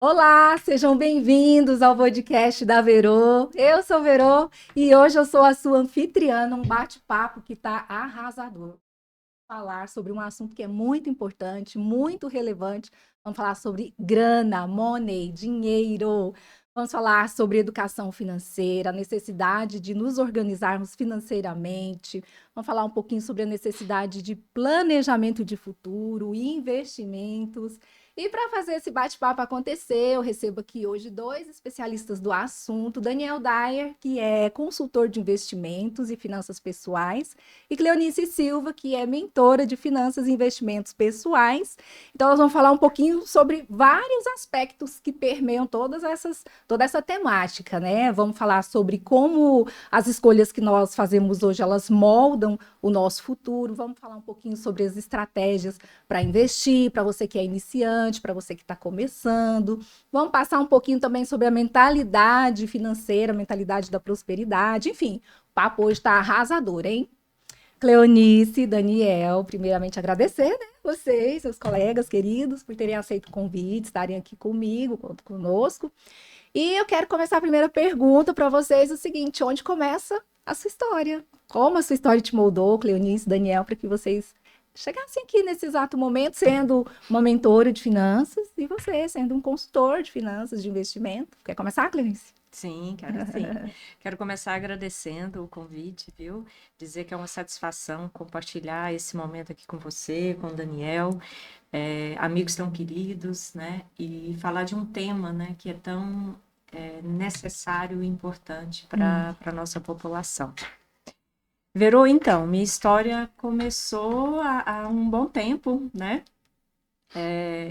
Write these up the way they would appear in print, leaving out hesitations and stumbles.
Olá, sejam bem-vindos ao podcast da Verô. Eu sou Verô e hoje eu sou a sua anfitriã num bate-papo que está arrasador. Falar sobre um assunto que é muito importante, muito relevante. Vamos falar sobre grana, money, dinheiro. Vamos falar sobre educação financeira, a necessidade de nos organizarmos financeiramente. Vamos falar um pouquinho sobre a necessidade de planejamento de futuro, investimentos. E para fazer esse bate-papo acontecer, eu recebo aqui hoje dois especialistas do assunto, Daniel Dyer, que é consultor de investimentos e finanças pessoais, e Cleonice Silva, que é mentora de finanças e investimentos pessoais. Então, nós vamos falar um pouquinho sobre vários aspectos que permeiam toda essa temática, né? Vamos falar sobre como as escolhas que nós fazemos hoje, elas moldam o nosso futuro. Vamos falar um pouquinho sobre as estratégias para investir, para você que é iniciante, para você que está começando. Vamos passar um pouquinho também sobre a mentalidade financeira, a mentalidade da prosperidade. Enfim, o papo hoje está arrasador, hein? Cleonice, Daniel, primeiramente agradecer, né, vocês, seus colegas queridos, por terem aceito o convite, estarem aqui comigo, conosco. E eu quero começar a primeira pergunta para vocês, o seguinte, onde começa a sua história? Como a sua história te moldou, Cleonice, Daniel, para que vocês chegassem aqui nesse exato momento, sendo uma mentora de finanças, e você sendo um consultor de finanças, de investimento. Quer começar, Cleonice? Sim, quero sim. Quero começar agradecendo o convite, viu? Dizer que é uma satisfação compartilhar esse momento aqui com você, com o Daniel, amigos tão queridos, né? E falar de um tema, né, que é tão necessário e importante para a nossa população. Verô, então, minha história começou há um bom tempo, né?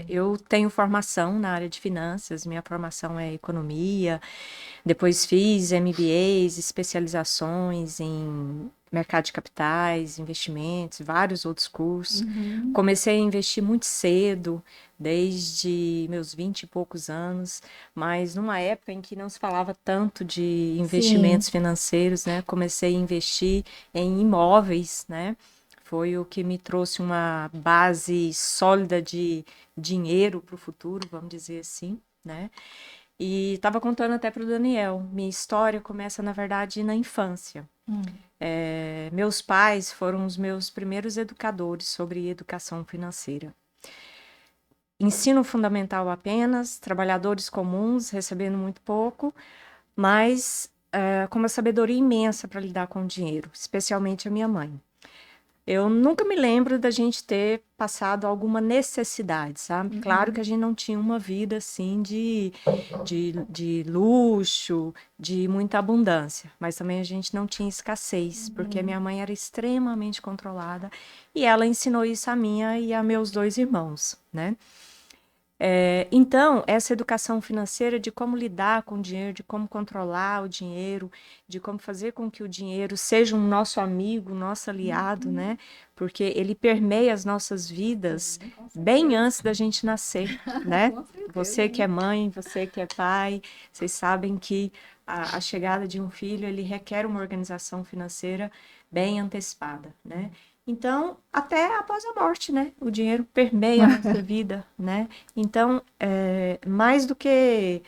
Eu tenho formação na área de finanças, minha formação é economia, depois fiz MBAs, especializações em mercado de capitais, investimentos, vários outros cursos. Comecei a investir muito cedo, desde meus 20 e poucos anos, mas numa época em que não se falava tanto de Sim. investimentos financeiros, né? Comecei a investir em imóveis, né? Foi o que me trouxe uma base sólida de dinheiro para o futuro, vamos dizer assim, né? E estava contando até para o Daniel, minha história começa, na verdade, na infância. Meus pais foram os meus primeiros educadores sobre educação financeira. Ensino fundamental apenas, trabalhadores comuns, recebendo muito pouco, mas com uma sabedoria imensa para lidar com o dinheiro, especialmente a minha mãe. Eu nunca me lembro da gente ter passado alguma necessidade, sabe? Claro que a gente não tinha uma vida assim de luxo, de muita abundância, mas também a gente não tinha escassez, porque a minha mãe era extremamente controlada e ela ensinou isso a minha e a meus dois irmãos, né? Então, essa educação financeira de como lidar com o dinheiro, de como controlar o dinheiro, de como fazer com que o dinheiro seja um nosso amigo, nosso aliado, né? Porque ele permeia as nossas vidas bem antes da gente nascer, né? Com certeza. Você que é mãe, você que é pai, vocês sabem que a chegada de um filho, ele requer uma organização financeira bem antecipada, né? Então, até após a morte, né? O dinheiro permeia a nossa vida, né? Então, mais do que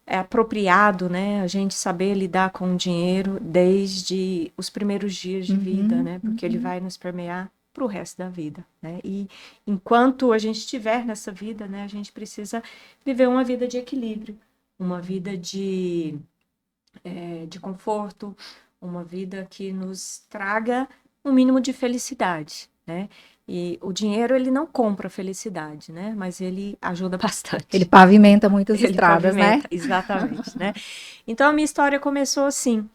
é apropriado, né? A gente saber lidar com o dinheiro desde os primeiros dias de vida, né? Porque ele vai nos permear para o resto da vida, né? E enquanto a gente estiver nessa vida, né? A gente precisa viver uma vida de equilíbrio, uma vida de conforto, uma vida que nos traga um mínimo de felicidade, né? E o dinheiro, ele não compra felicidade, né? Mas ele ajuda Ele bastante. pavimenta muitas Ele estradas, né? pavimenta, exatamente, né? Então, a minha história começou assim.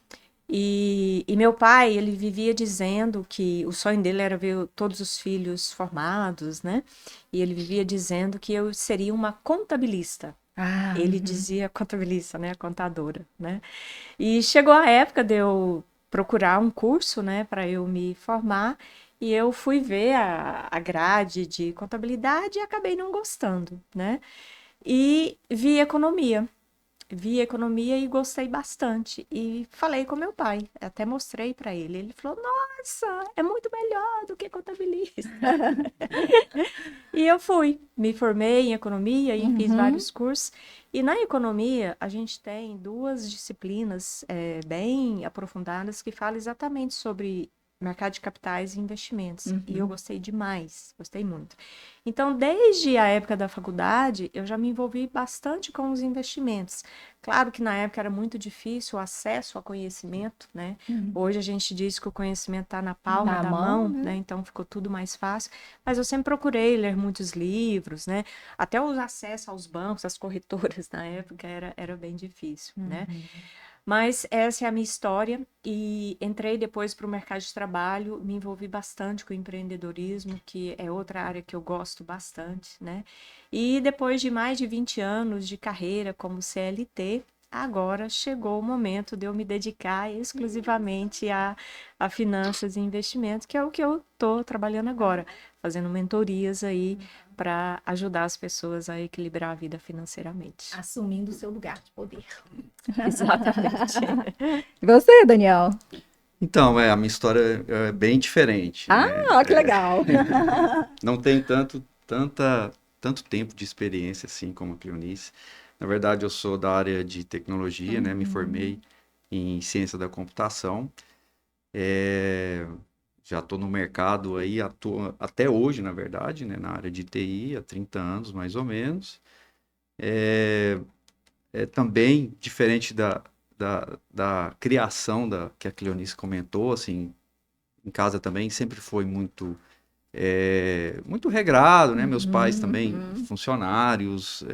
E meu pai, ele vivia dizendo que o sonho dele era ver todos os filhos formados, né? E ele vivia dizendo que eu seria uma contabilista. Ah, Ele dizia contabilista, né? Contadora, né? E chegou a época de eu procurar um curso, né, para eu me formar, e eu fui ver a grade de contabilidade e acabei não gostando, né? E vi economia. vi economia e gostei bastante. E falei com meu pai, até mostrei para ele. Ele falou: Nossa, é muito melhor do que contabilista. E eu fui, me formei em economia e fiz vários cursos. E na economia, a gente tem duas disciplinas bem aprofundadas que falam exatamente sobre mercado de capitais e investimentos. E eu gostei demais, gostei muito. Então, desde a época da faculdade, eu já me envolvi bastante com os investimentos. Claro que na época era muito difícil o acesso a conhecimento, né? Hoje a gente diz que o conhecimento está na palma da mão, né? Então ficou tudo mais fácil. Mas eu sempre procurei ler muitos livros, né? Até o acesso aos bancos, às corretoras na época era bem difícil, né? Mas essa é a minha história e entrei depois para o mercado de trabalho, me envolvi bastante com o empreendedorismo, que é outra área que eu gosto bastante, né? E depois de mais de 20 anos de carreira como CLT, agora chegou o momento de eu me dedicar exclusivamente a finanças e investimentos, que é o que eu estou trabalhando agora, fazendo mentorias aí para ajudar as pessoas a equilibrar a vida financeiramente. Assumindo o seu lugar de poder. Exatamente. E você, Daniel? Então, a minha história é bem diferente. Ah, que legal! Não tenho tanto tempo de experiência assim como a Cleonice. Na verdade, eu sou da área de tecnologia, né? Me formei em ciência da computação. Já estou no mercado aí, atuo até hoje, na verdade, né? Na área de TI, há 30 anos, mais ou menos. Também diferente da criação que a Cleonice comentou, assim, em casa também sempre foi muito regrado, né? Meus pais também funcionários,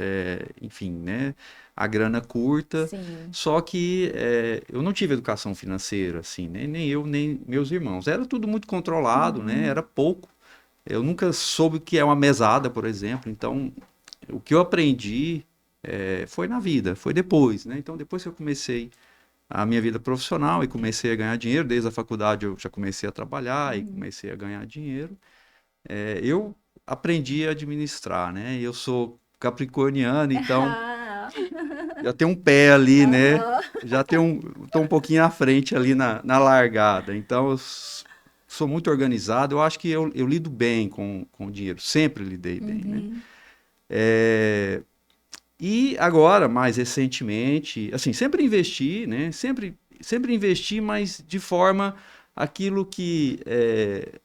enfim, né? A grana curta. Sim. Só que eu não tive educação financeira, assim, né? Nem eu, nem meus irmãos. Era tudo muito controlado, né? Era pouco. Eu nunca soube o que é uma mesada, por exemplo. Então, o que eu aprendi foi na vida, foi depois, né? Então, depois que eu comecei a minha vida profissional e comecei a ganhar dinheiro, desde a faculdade eu já comecei a trabalhar e comecei a ganhar dinheiro, eu aprendi a administrar, né? Eu sou capricorniano, então já tem um pé ali, né? Já tô um pouquinho à frente ali na largada. Então, eu sou muito organizado. Eu acho que eu lido bem com o dinheiro. Sempre lidei bem, né? E agora, mais recentemente, assim, sempre investi, né? Sempre investi, mas de forma aquilo que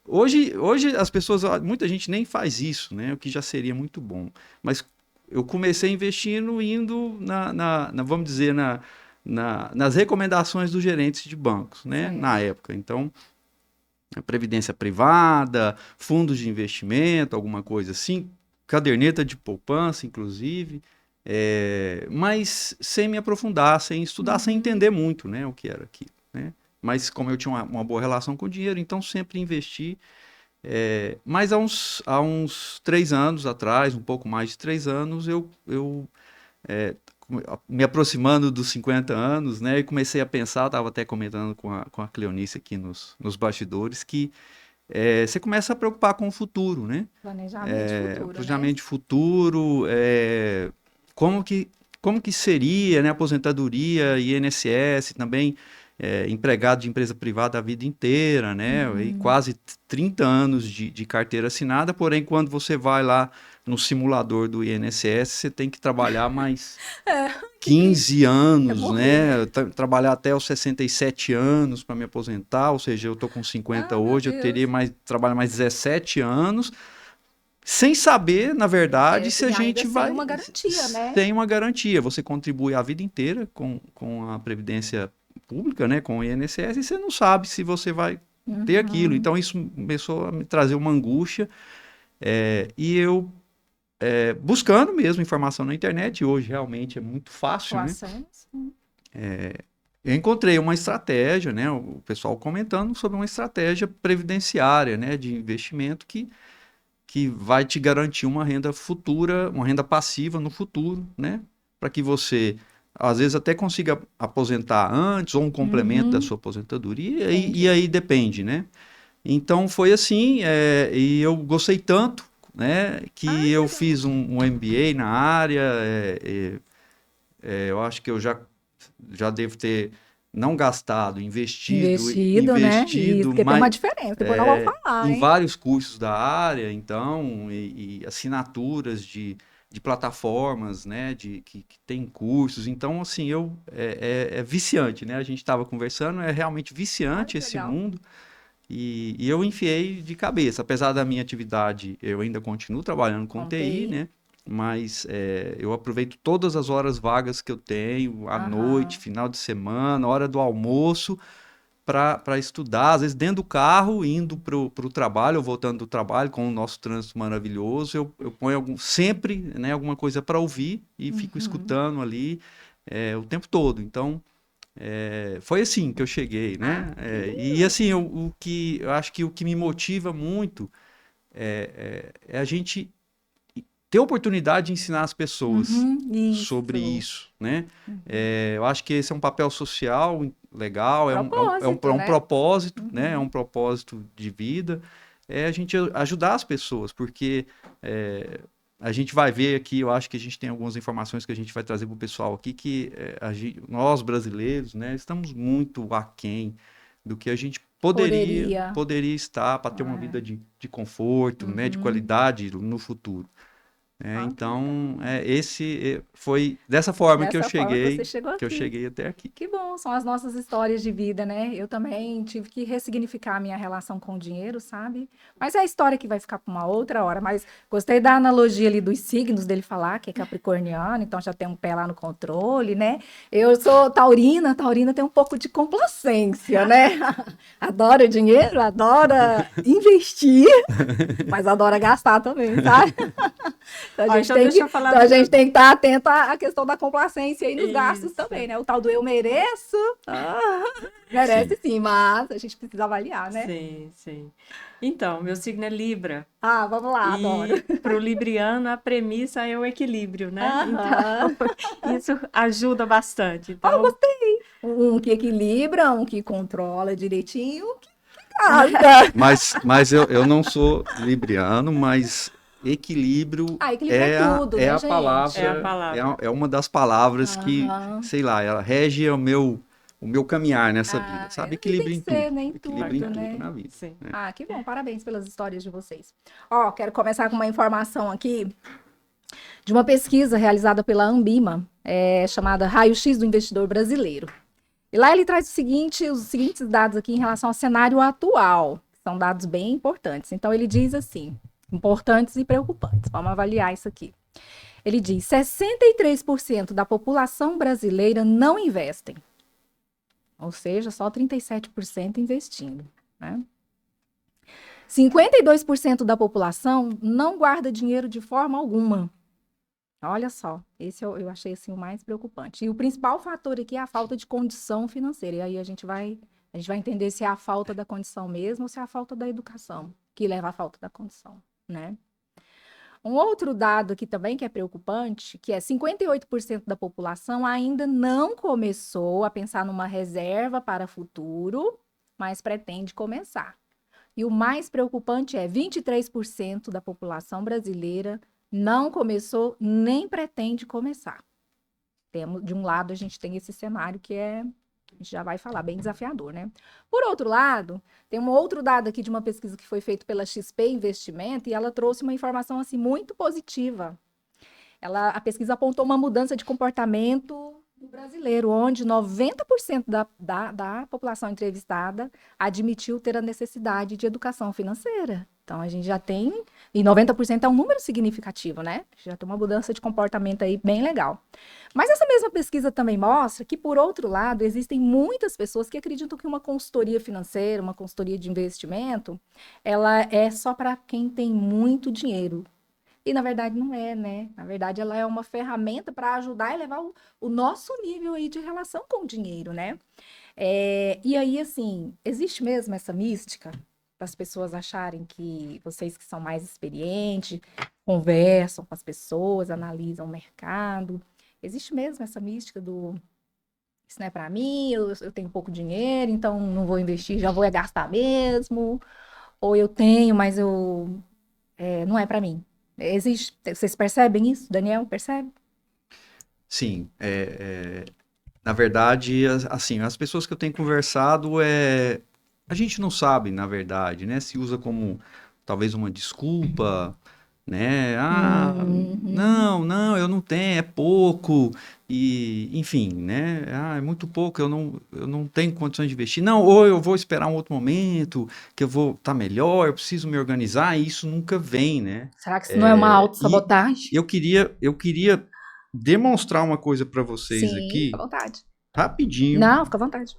hoje as pessoas, muita gente nem faz isso, né? O que já seria muito bom. Mas eu comecei investindo indo vamos dizer, nas recomendações dos gerentes de bancos, né? Certo. Na época. Então, previdência privada, fundos de investimento, alguma coisa assim, caderneta de poupança, inclusive. Mas sem me aprofundar, sem estudar, sem entender muito, né, o que era aquilo, né? Mas como eu tinha uma boa relação com o dinheiro, então sempre investi. Mas há uns 3 anos atrás, um pouco mais de 3 anos, eu me aproximando dos 50 anos, né, e comecei a pensar, estava até comentando com a Cleonice aqui nos bastidores, que você começa a preocupar com o futuro, né? Planejamento de futuro, Planejamento de futuro, como que seria, né, aposentadoria, INSS, também empregado de empresa privada a vida inteira, né, e quase 30 anos de carteira assinada, porém quando você vai lá no simulador do INSS, você tem que trabalhar mais 15 anos, né, trabalhar até os 67 anos para me aposentar, ou seja, eu estou com 50 hoje, eu teria trabalhar mais 17 anos, sem saber, na verdade, se a gente vai... Sem uma garantia, né? Tem uma garantia. Você contribui a vida inteira com a Previdência Pública, né? Com o INSS, e você não sabe se você vai ter aquilo. Então, isso começou a me trazer uma angústia. E eu, buscando mesmo informação na internet, hoje realmente é muito fácil, né? Eu encontrei uma estratégia, né? O pessoal comentando sobre uma estratégia previdenciária, né? De investimento que vai te garantir uma renda futura, uma renda passiva no futuro, né? Para que você, às vezes, até consiga aposentar antes, ou um complemento da sua aposentadoria, e aí depende, né? Então, foi assim, e eu gostei tanto, né? Que eu fiz um MBA na área, eu acho que eu já devo ter não gastado, Investido, né? Isso, porque tem mas uma diferença, depois nós vamos falar, em hein? vários cursos da área, então, e assinaturas de plataformas, né, que tem cursos. Então, assim, é viciante, né? A gente estava conversando, é realmente Olha viciante que esse legal. mundo. E eu enfiei de cabeça. Apesar da minha atividade, eu ainda continuo trabalhando com TI, Contei. né? Mas eu aproveito todas as horas vagas que eu tenho, à noite, Aham. final de semana, hora do almoço, para estudar, às vezes dentro do carro, indo para o trabalho, ou voltando do trabalho, com o nosso trânsito maravilhoso, eu ponho sempre, né, alguma coisa para ouvir e fico Uhum. escutando ali o tempo todo. Então, foi assim que eu cheguei, Ah, né? que E lindo. assim, o que eu acho que o que me motiva muito é a gente ter oportunidade de ensinar as pessoas Uhum, sobre isso. isso, né? Uhum. Eu acho que esse é um papel social legal, é Propósito, um né? propósito, né? É Uhum. um propósito de vida, é a gente ajudar as pessoas, porque a gente vai ver aqui, eu acho que a gente tem algumas informações que a gente vai trazer para o pessoal aqui, que nós brasileiros, né, estamos muito aquém do que a gente Poderia. poderia estar para ter uma É. vida de conforto, né, de Uhum. qualidade no futuro. Ah, que Então, legal. foi dessa forma Dessa forma que você chegou que eu aqui. cheguei até aqui. Que bom, são as nossas histórias de vida, né? Eu também tive que ressignificar a minha relação com o dinheiro, sabe? Mas é a história que vai ficar para uma outra hora. Mas gostei da analogia ali dos signos dele falar, que é capricorniano, então já tem um pé lá no controle, né? Eu sou taurina, taurina tem um pouco de complacência, né? Adora dinheiro, adora investir, mas adora gastar também, sabe? Então a Ó, gente então tem que, deixa eu falar então do a meu. gente tem que estar atento à questão da complacência e nos gastos Isso. também, né? O tal do eu mereço, Sim. merece sim, mas a gente precisa avaliar, né? Sim, sim. Então, meu signo é Libra. Ah, vamos lá, adoro. E para o libriano, a premissa é o equilíbrio, né? Então, Aham. isso ajuda bastante. Oh, Então, gostei. Um que equilibra, um que controla direitinho, um que gasta. Mas eu não sou libriano, mas equilíbrio Ah, equilíbrio é tudo, é né, a é a gente? palavra, palavra. é uma das palavras que, Aham. sei lá, ela rege o meu caminhar nessa vida, Ah, sabe? e tem Equilíbrio que em ser, tudo. nem Equilíbrio em tudo, tudo né? na vida. Sim. Né? Ah, que bom, parabéns pelas histórias de vocês. Ó, quero começar com uma informação aqui de uma pesquisa realizada pela Ambima, chamada Raio-X do Investidor Brasileiro. E lá ele traz os seguintes dados aqui em relação ao cenário atual, que são dados bem importantes. Então ele diz assim, importantes e preocupantes. Vamos avaliar isso aqui. Ele diz: 63% da população brasileira não investem, ou seja, só 37% investindo, né? 52% da população não guarda dinheiro de forma alguma. Olha só, esse eu achei assim o mais preocupante. E o principal fator aqui é a falta de condição financeira. E aí a gente vai entender se é a falta da condição mesmo ou se é a falta da educação que leva à falta da condição, né? Um outro dado aqui também que é preocupante, que é 58% da população ainda não começou a pensar numa reserva para futuro, mas pretende começar. E o mais preocupante é 23% da população brasileira não começou nem pretende começar. De um lado, a gente tem esse cenário que a gente já vai falar, bem desafiador, né? Por outro lado, tem um outro dado aqui de uma pesquisa que foi feita pela XP Investimento e ela trouxe uma informação assim muito positiva. A pesquisa apontou uma mudança de comportamento do brasileiro, onde 90% da população entrevistada admitiu ter a necessidade de educação financeira. Então, a gente já tem, e 90% é um número significativo, né? Já tem uma mudança de comportamento aí bem legal. Mas essa mesma pesquisa também mostra que, por outro lado, existem muitas pessoas que acreditam que uma consultoria financeira, uma consultoria de investimento, ela é só para quem tem muito dinheiro. E na verdade não é, né? Na verdade, ela é uma ferramenta para ajudar a elevar o nosso nível aí de relação com o dinheiro, né? E aí, assim, existe mesmo essa mística das pessoas acharem que vocês que são mais experientes, conversam com as pessoas, analisam o mercado. Existe mesmo essa mística do isso não é para mim, eu tenho pouco dinheiro, então não vou investir, já vou gastar mesmo. Ou eu tenho, mas não é para mim. Existe, vocês percebem isso? Daniel, percebe? Sim, na verdade, assim, as pessoas que eu tenho conversado, a gente não sabe, na verdade, né? Se usa como talvez uma desculpa, né? Ah, Uhum. não, eu não tenho, é pouco, e enfim, né? Ah, é muito pouco, eu não tenho condições de investir. Não, ou eu vou esperar um outro momento, que eu vou estar melhor, eu preciso me organizar, e isso nunca vem, né? Será que isso não é uma E autossabotagem? eu queria demonstrar uma coisa para vocês Sim, fica à aqui, vontade. rapidinho, Não, fica à vontade.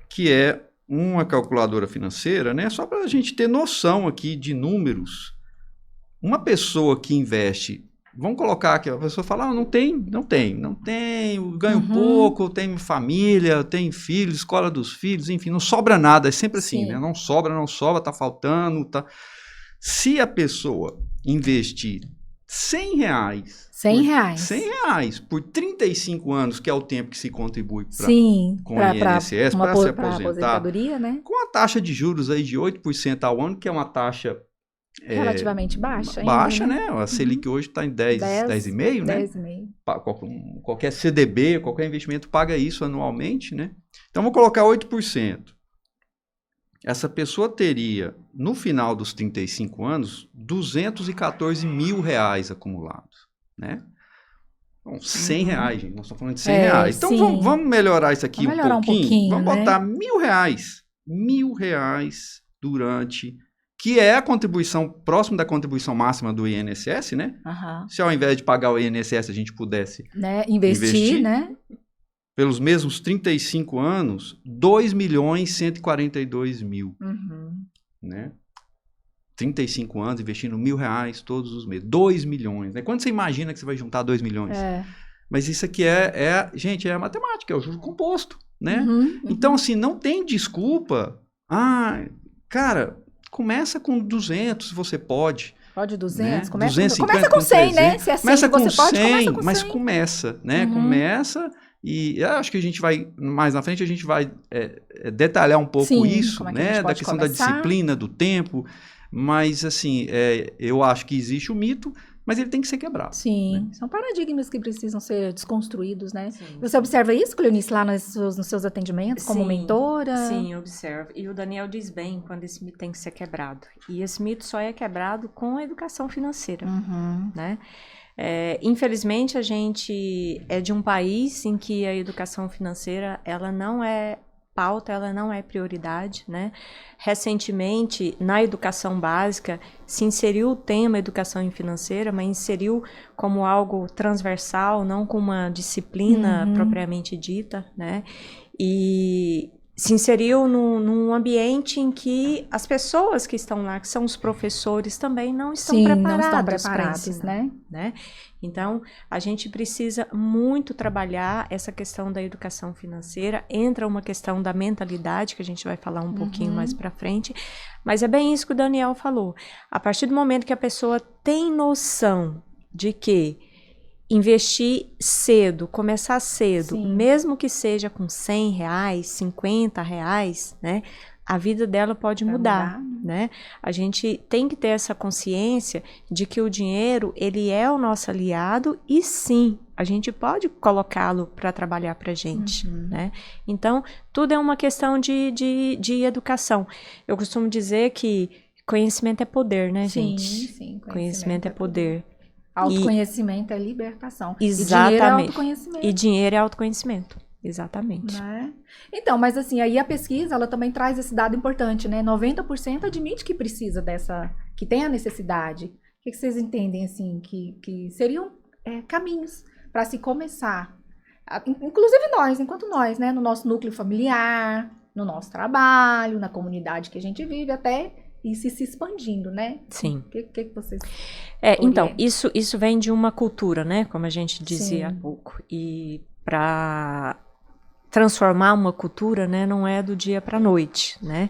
que é uma calculadora financeira, né? Só para a gente ter noção aqui de números. Uma pessoa que investe, vamos colocar aqui, a pessoa fala, não tenho, ganho Uhum. pouco, tenho família, tenho filhos, escola dos filhos, enfim, não sobra nada, é sempre assim, né? Sim. Não sobra, tá faltando, tá. Se a pessoa investir R$ 100 100 por reais. R$ 100 por 35 anos, que é o tempo que se contribui Sim, com o para INSS uma para se para aposentar, aposentadoria, né? com a taxa de juros aí de 8% ao ano, que é uma taxa Relativamente baixa ainda, baixa, né? né? A Uhum. Selic hoje está em 10, 10, 10,5, né? 10,5. Qualquer CDB, qualquer investimento paga isso anualmente, né? Então, vou colocar 8%. Essa pessoa teria, no final dos 35 anos, R$ 214 mil acumulados, né? Então, R$ 100, Uhum. gente. Nós estamos falando de É, R$ 100. Então, vamos, sim. vamos melhorar isso aqui Vamos um melhorar um pouquinho? pouquinho, Vamos né? botar R$ 1.000. R$ 1.000 durante... Que é a contribuição, próximo da contribuição máxima do INSS, né? Aham. Se ao invés de pagar o INSS a gente pudesse Né? Investir, investir, né? pelos mesmos 35 anos, 2.142.000, Uhum. né? 35 anos, investindo R$ 1.000 todos os meses. 2 milhões, né? Quando você imagina que você vai juntar 2 milhões? É. Mas isso aqui gente, é a matemática, é o juro composto, né? Uhum, Então, uhum. assim, não tem desculpa. Ah, cara, começa com 200 se você pode, Pode 200, né? começa 250 com com 100, né? 300. Se é 100 que Começa com você pode, começa 100, com mas 100. começa, né? Uhum. Começa e eu acho que a gente vai, mais na frente, a gente vai detalhar um pouco Sim, isso, como é que a gente né? Da pode questão da começar? disciplina, do tempo, mas, assim, eu acho que existe o mito, mas ele tem que ser quebrado, né? Sim, são paradigmas que precisam ser desconstruídos, né? Sim, Você sim. observa isso, Cleonice, lá nos seus atendimentos, como Sim, mentora? sim, observo. E o Daniel diz bem quando esse mito tem que ser quebrado. E esse mito só é quebrado com a educação financeira, Uhum. né? Infelizmente, a gente é de um país em que a educação financeira, ela não é pauta, ela não é prioridade, né? Recentemente, na educação básica, se inseriu o tema educação financeira, mas inseriu como algo transversal, não como uma disciplina Uhum. propriamente dita, né? E se inseriu num ambiente em que as pessoas que estão lá, que são os professores, também não estão Sim, não estão preparados para preparados, ensinar, né? né? Então, a gente precisa muito trabalhar essa questão da educação financeira. Entra uma questão da mentalidade, que a gente vai falar um pouquinho mais Uhum. para frente, mas é bem isso que o Daniel falou. A partir do momento que a pessoa tem noção de que investir cedo, começar cedo, Sim, mesmo que seja com R$ 100, R$ 50, né? A vida dela pode vai mudar, mudar, né? né? A gente tem que ter essa consciência de que o dinheiro, ele é o nosso aliado e sim, a gente pode colocá-lo para trabalhar para a gente, Uhum. né? Então, tudo é uma questão de educação. Eu costumo dizer que conhecimento é poder, né, Sim, gente? sim, Conhecimento é poder. poder. E Autoconhecimento é libertação. E dinheiro é exatamente. E autoconhecimento, dinheiro é autoconhecimento. Exatamente. né? Então, mas assim, aí a pesquisa, ela também traz esse dado importante, né? 90% admite que precisa que tem a necessidade. O que vocês entendem, assim, que seriam caminhos para se começar? Inclusive nós, enquanto nós, né? No nosso núcleo familiar, no nosso trabalho, na comunidade que a gente vive, até ir se expandindo, né? Sim. O que vocês Então, orientam? isso vem de uma cultura, né? Como a gente dizia há Sim. pouco. E para transformar uma cultura, né, não é do dia para a noite, né?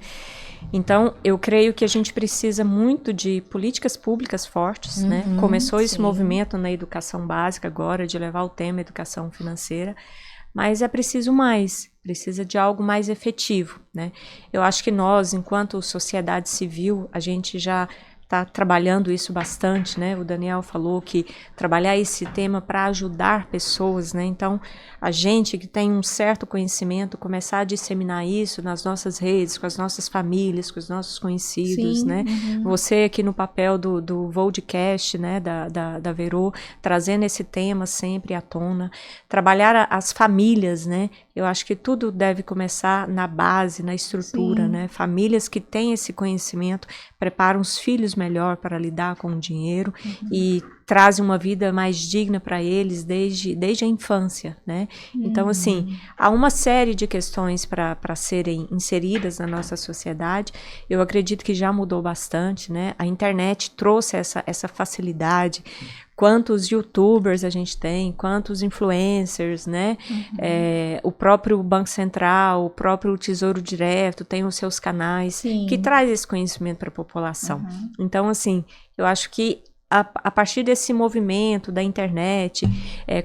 Então, eu creio que a gente precisa muito de políticas públicas fortes, né? Começou esse Sim. movimento na educação básica agora, de levar o tema educação financeira, mas é preciso mais, precisa de algo mais efetivo, né? Eu acho que nós, enquanto sociedade civil, a gente já trabalhando isso bastante, né? O Daniel falou que trabalhar esse tema para ajudar pessoas, né? Então, a gente que tem um certo conhecimento, começar a disseminar isso nas nossas redes, com as nossas famílias, com os nossos conhecidos, Sim, né? Você aqui no papel do Vodcast, né? Da Verô, trazendo esse tema sempre à tona. Trabalhar as famílias, né? Eu acho que tudo deve começar na base, na estrutura, Sim. né? Famílias que têm esse conhecimento preparam os filhos melhor para lidar com o dinheiro e trazem uma vida mais digna para eles desde a infância, né? Então, assim, há uma série de questões para serem inseridas na nossa sociedade. Eu acredito que já mudou bastante, né? A internet trouxe essa facilidade. Quantos youtubers a gente tem, quantos influencers, né? O próprio Banco Central, o próprio Tesouro Direto tem os seus canais que traz esse conhecimento para a população. Então, assim, eu acho que a partir desse movimento da internet,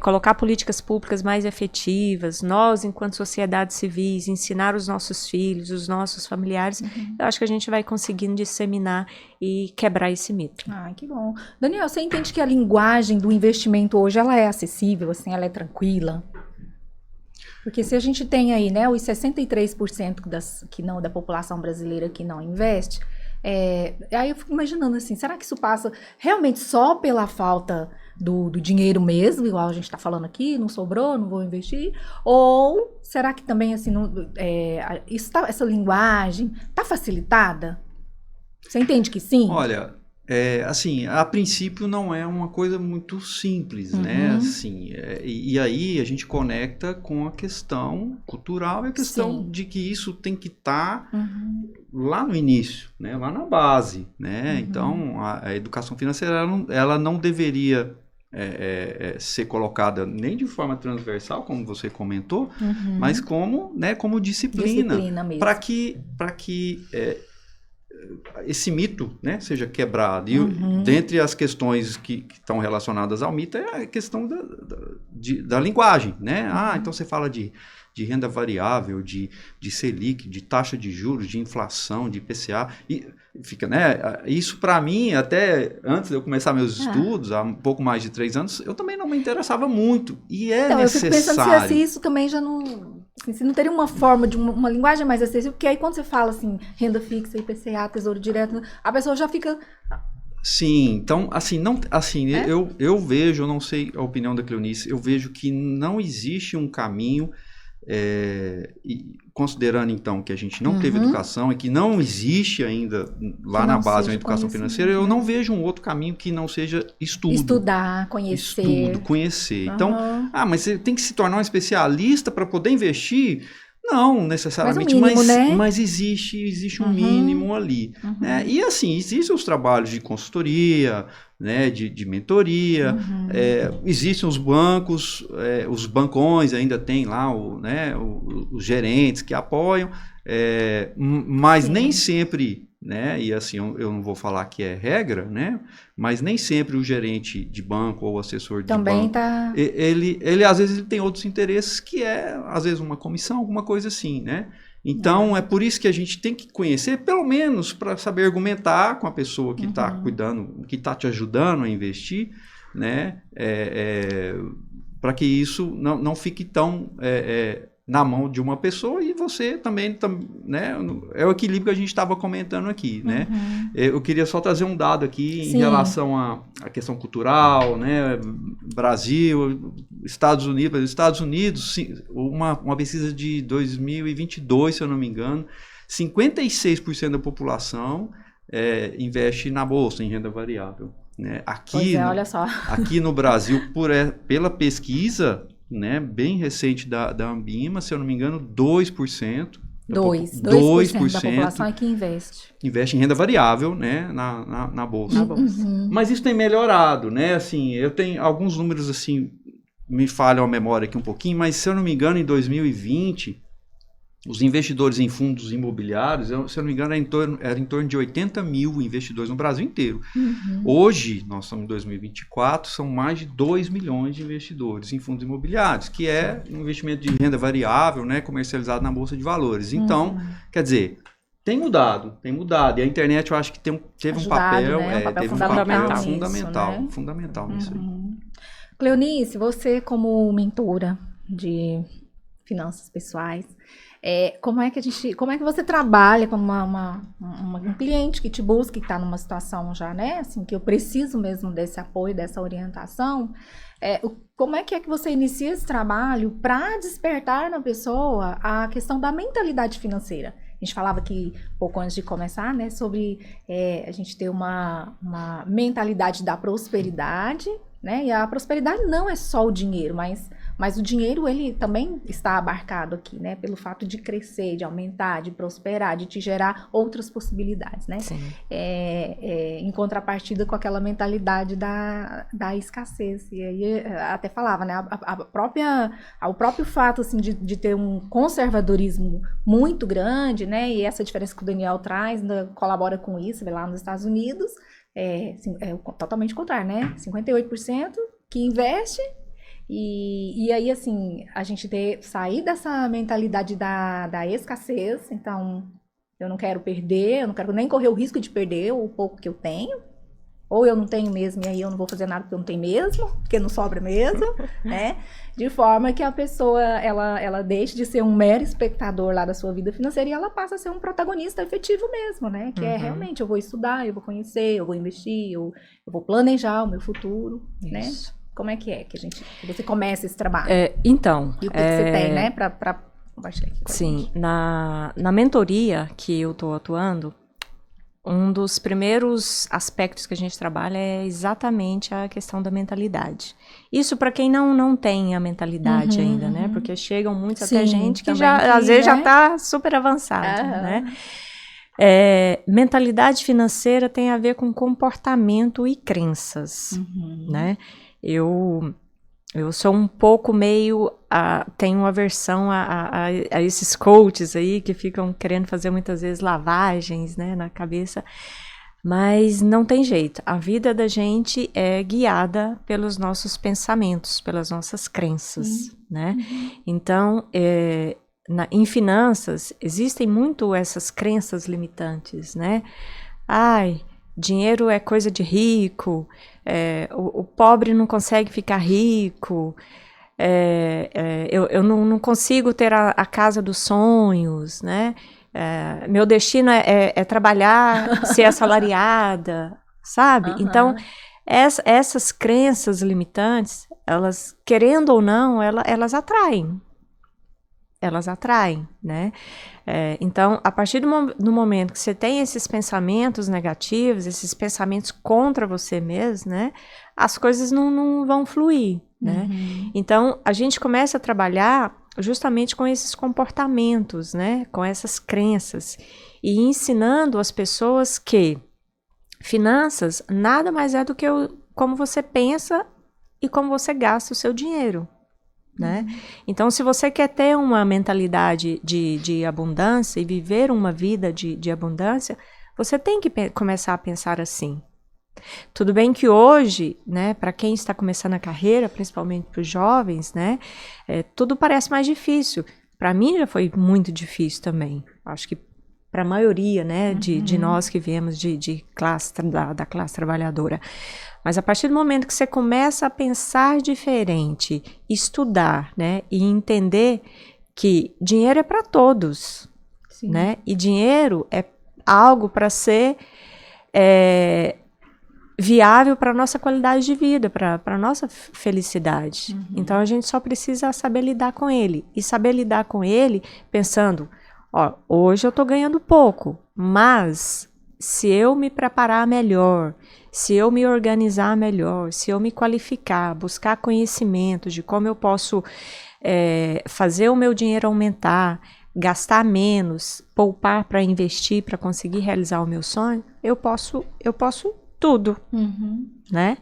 colocar políticas públicas mais efetivas, nós, enquanto sociedade civis, ensinar os nossos filhos, os nossos familiares, eu acho que a gente vai conseguindo disseminar e quebrar esse mito. Ah, que bom. Daniel, você entende que a linguagem do investimento hoje, ela é acessível, assim, ela é tranquila? Porque se a gente tem aí, né, os 63% da população brasileira que não investe, aí eu fico imaginando assim, será que isso passa realmente só pela falta do dinheiro mesmo, igual a gente está falando aqui, não sobrou, não vou investir? Ou será que também assim, essa linguagem está facilitada? Você entende que sim? Olha, assim, a princípio não é uma coisa muito simples, né? Assim, e aí a gente conecta com a questão cultural e a questão de que isso tem que estar lá no início, né? Lá na base, né? Então, a educação financeira ela não deveria ser colocada nem de forma transversal, como você comentou, mas como, né, como disciplina para que esse mito, né, seja quebrado. E dentre as questões que estão relacionadas ao mito é a questão da linguagem, né? Então você fala de renda variável, de Selic, de taxa de juros, de inflação, de IPCA, e fica, né? Isso para mim, até antes de eu começar meus estudos, há um pouco mais de 3 anos, eu também não me interessava muito, e necessário. Eu fico pensando se isso também já não... Assim, se não teria uma forma de uma linguagem mais acessível, porque aí quando você fala assim, renda fixa, IPCA, Tesouro Direto, a pessoa já fica... Sim, então, assim, eu vejo, eu não sei a opinião da Cleonice, eu vejo que não existe um caminho, considerando então que a gente não teve educação e que não existe ainda lá na base uma educação financeira, eu não vejo um outro caminho que não seja estudo. Estudar, conhecer. Então, mas você tem que se tornar um especialista para poder investir? Não necessariamente, mas existe um mínimo ali. Né? E assim, existem os trabalhos de consultoria, né, de mentoria, existem os bancos, os bancões ainda tem lá os gerentes que apoiam, mas nem sempre, né, e assim, eu não vou falar que é regra, né, mas nem sempre o gerente de banco ou o assessor de também banco, ele às vezes ele tem outros interesses que às vezes uma comissão, alguma coisa assim, né. Então, é por isso que a gente tem que conhecer, pelo menos para saber argumentar com a pessoa que está cuidando, que está te ajudando a investir, né? Para que isso não fique tão na mão de uma pessoa e você também, né? É o equilíbrio que a gente estava comentando aqui, né? Eu queria só trazer um dado aqui em relação à questão cultural, né? Brasil, Estados Unidos, uma pesquisa de 2022, se eu não me engano, 56% da população investe na bolsa, em renda variável. Né? Olha só. Aqui no Brasil, pela pesquisa, né, bem recente da Ambima, se eu não me engano, 2%. 2% da população é que investe. Investe em renda variável, né, na bolsa. Mas isso tem melhorado, né? Assim, eu tenho alguns números assim, me falham a memória aqui um pouquinho, mas se eu não me engano, em 2020, os investidores em fundos imobiliários, se eu não me engano, era em torno de 80 mil investidores no Brasil inteiro. Hoje, nós estamos em 2024, são mais de 2 milhões de investidores em fundos imobiliários, que é um investimento de renda variável, né, comercializado na Bolsa de Valores. Então, quer dizer, Tem mudado. E a internet eu acho que teve um papel, né? Um papel teve fundamental um papel nisso, fundamental, né? fundamental nisso aí. Cleonice, você como mentora de finanças pessoais, como é que você trabalha com um cliente que te busca, que está numa situação já, né, assim, que eu preciso mesmo desse apoio, dessa orientação, como é que você inicia esse trabalho para despertar na pessoa a questão da mentalidade financeira? A gente falava aqui, pouco antes de começar, né, sobre a gente ter uma mentalidade da prosperidade, né, e a prosperidade não é só o dinheiro, mas o dinheiro, ele também está abarcado aqui, né? Pelo fato de crescer, de aumentar, de prosperar, de te gerar outras possibilidades, né? Sim. Em contrapartida com aquela mentalidade da escassez. E aí, até falava, né? O próprio fato, assim, de ter um conservadorismo muito grande, né? E essa diferença que o Daniel traz, colabora com isso, lá nos Estados Unidos, totalmente contrário, né? 58% que investe. E aí, assim, a gente sair dessa mentalidade da escassez. Então, eu não quero perder, eu não quero nem correr o risco de perder o pouco que eu tenho. Ou eu não tenho mesmo, e aí eu não vou fazer nada porque eu não tenho mesmo, porque não sobra mesmo, né? De forma que a pessoa, ela deixe de ser um mero espectador lá da sua vida financeira e ela passa a ser um protagonista efetivo mesmo, né? Que realmente, eu vou estudar, eu vou conhecer, eu vou investir, eu vou planejar o meu futuro, né? Como é que você começa esse trabalho? Então... E o que você tem, né, para compartilhar aqui com a gente? Sim, na mentoria que eu estou atuando, um dos primeiros aspectos que a gente trabalha é exatamente a questão da mentalidade. Isso para quem não tem a mentalidade ainda, né? Porque chegam muitos até gente que às vezes já está super avançado, né? Mentalidade financeira tem a ver com comportamento e crenças, né? Eu sou um pouco meio... tenho aversão a esses coaches aí que ficam querendo fazer muitas vezes lavagens, né, na cabeça. Mas não tem jeito. A vida da gente é guiada pelos nossos pensamentos, pelas nossas crenças, né? Então, em finanças, existem muito essas crenças limitantes, né? Dinheiro é coisa de rico, o pobre não consegue ficar rico, eu não consigo ter a casa dos sonhos, né? Meu destino é trabalhar, ser assalariada, sabe? Então, essas crenças limitantes, elas, querendo ou não, elas atraem. Elas atraem, né? Então, a partir do momento que você tem esses pensamentos negativos, esses pensamentos contra você mesmo, né? As coisas não vão fluir, né? Então, a gente começa a trabalhar justamente com esses comportamentos, né? Com essas crenças. E ensinando as pessoas que finanças nada mais é do que como você pensa e como você gasta o seu dinheiro. Né? Então, se você quer ter uma mentalidade de abundância e viver uma vida de abundância, você tem que começar a pensar assim. Tudo bem que hoje, né, para quem está começando a carreira, principalmente para os jovens, né, tudo parece mais difícil. Para mim já foi muito difícil também. Acho que para a maioria, né, de nós que viemos da classe trabalhadora. Mas a partir do momento que você começa a pensar diferente, estudar, né, e entender que dinheiro é para todos, né, e dinheiro é algo para ser viável para a nossa qualidade de vida, para a nossa felicidade. Então a gente só precisa saber lidar com ele, e saber lidar com ele pensando, hoje eu estou ganhando pouco, mas se eu me preparar melhor, se eu me organizar melhor, se eu me qualificar, buscar conhecimento de como eu posso fazer o meu dinheiro aumentar, gastar menos, poupar para investir, para conseguir realizar o meu sonho, eu posso tudo, né?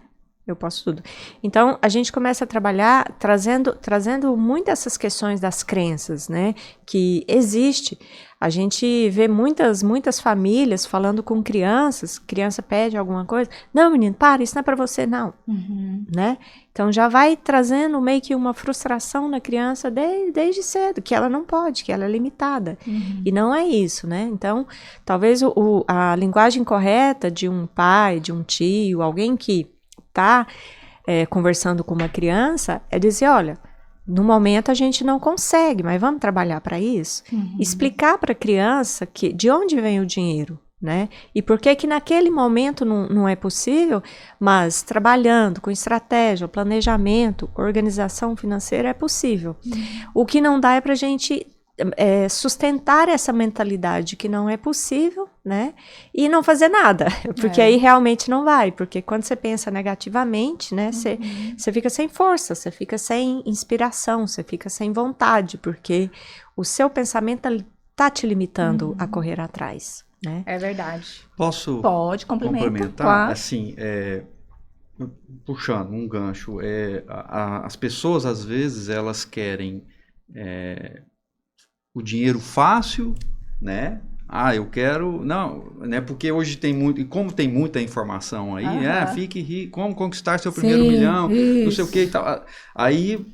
eu posso tudo. Então, a gente começa a trabalhar trazendo muito essas questões das crenças, né? Que existe. A gente vê muitas famílias falando com crianças, criança pede alguma coisa. Não, menino, para, isso não é para você, não. Né? Então, já vai trazendo meio que uma frustração na criança desde cedo, que ela não pode, que ela é limitada. E não é isso, né? Então, talvez a linguagem correta de um pai, de um tio, alguém que está conversando com uma criança, é dizer, olha, no momento a gente não consegue, mas vamos trabalhar para isso? Explicar para a criança de onde vem o dinheiro, né? E por que naquele momento não é possível, mas trabalhando com estratégia, planejamento, organização financeira é possível. O que não dá é para a gente sustentar essa mentalidade que não é possível, né? E não fazer nada, porque aí realmente não vai, porque quando você pensa negativamente, né? Você fica sem força, você fica sem inspiração, você fica sem vontade, porque o seu pensamento tá te limitando a correr atrás, né? É verdade. Pode complementar? Claro. Assim, puxando um gancho, as pessoas às vezes elas querem o dinheiro fácil, né? Eu quero... Não, né? Porque hoje tem muito... E como tem muita informação aí, fique rico, como conquistar seu primeiro milhão, não sei o que e tal. Aí,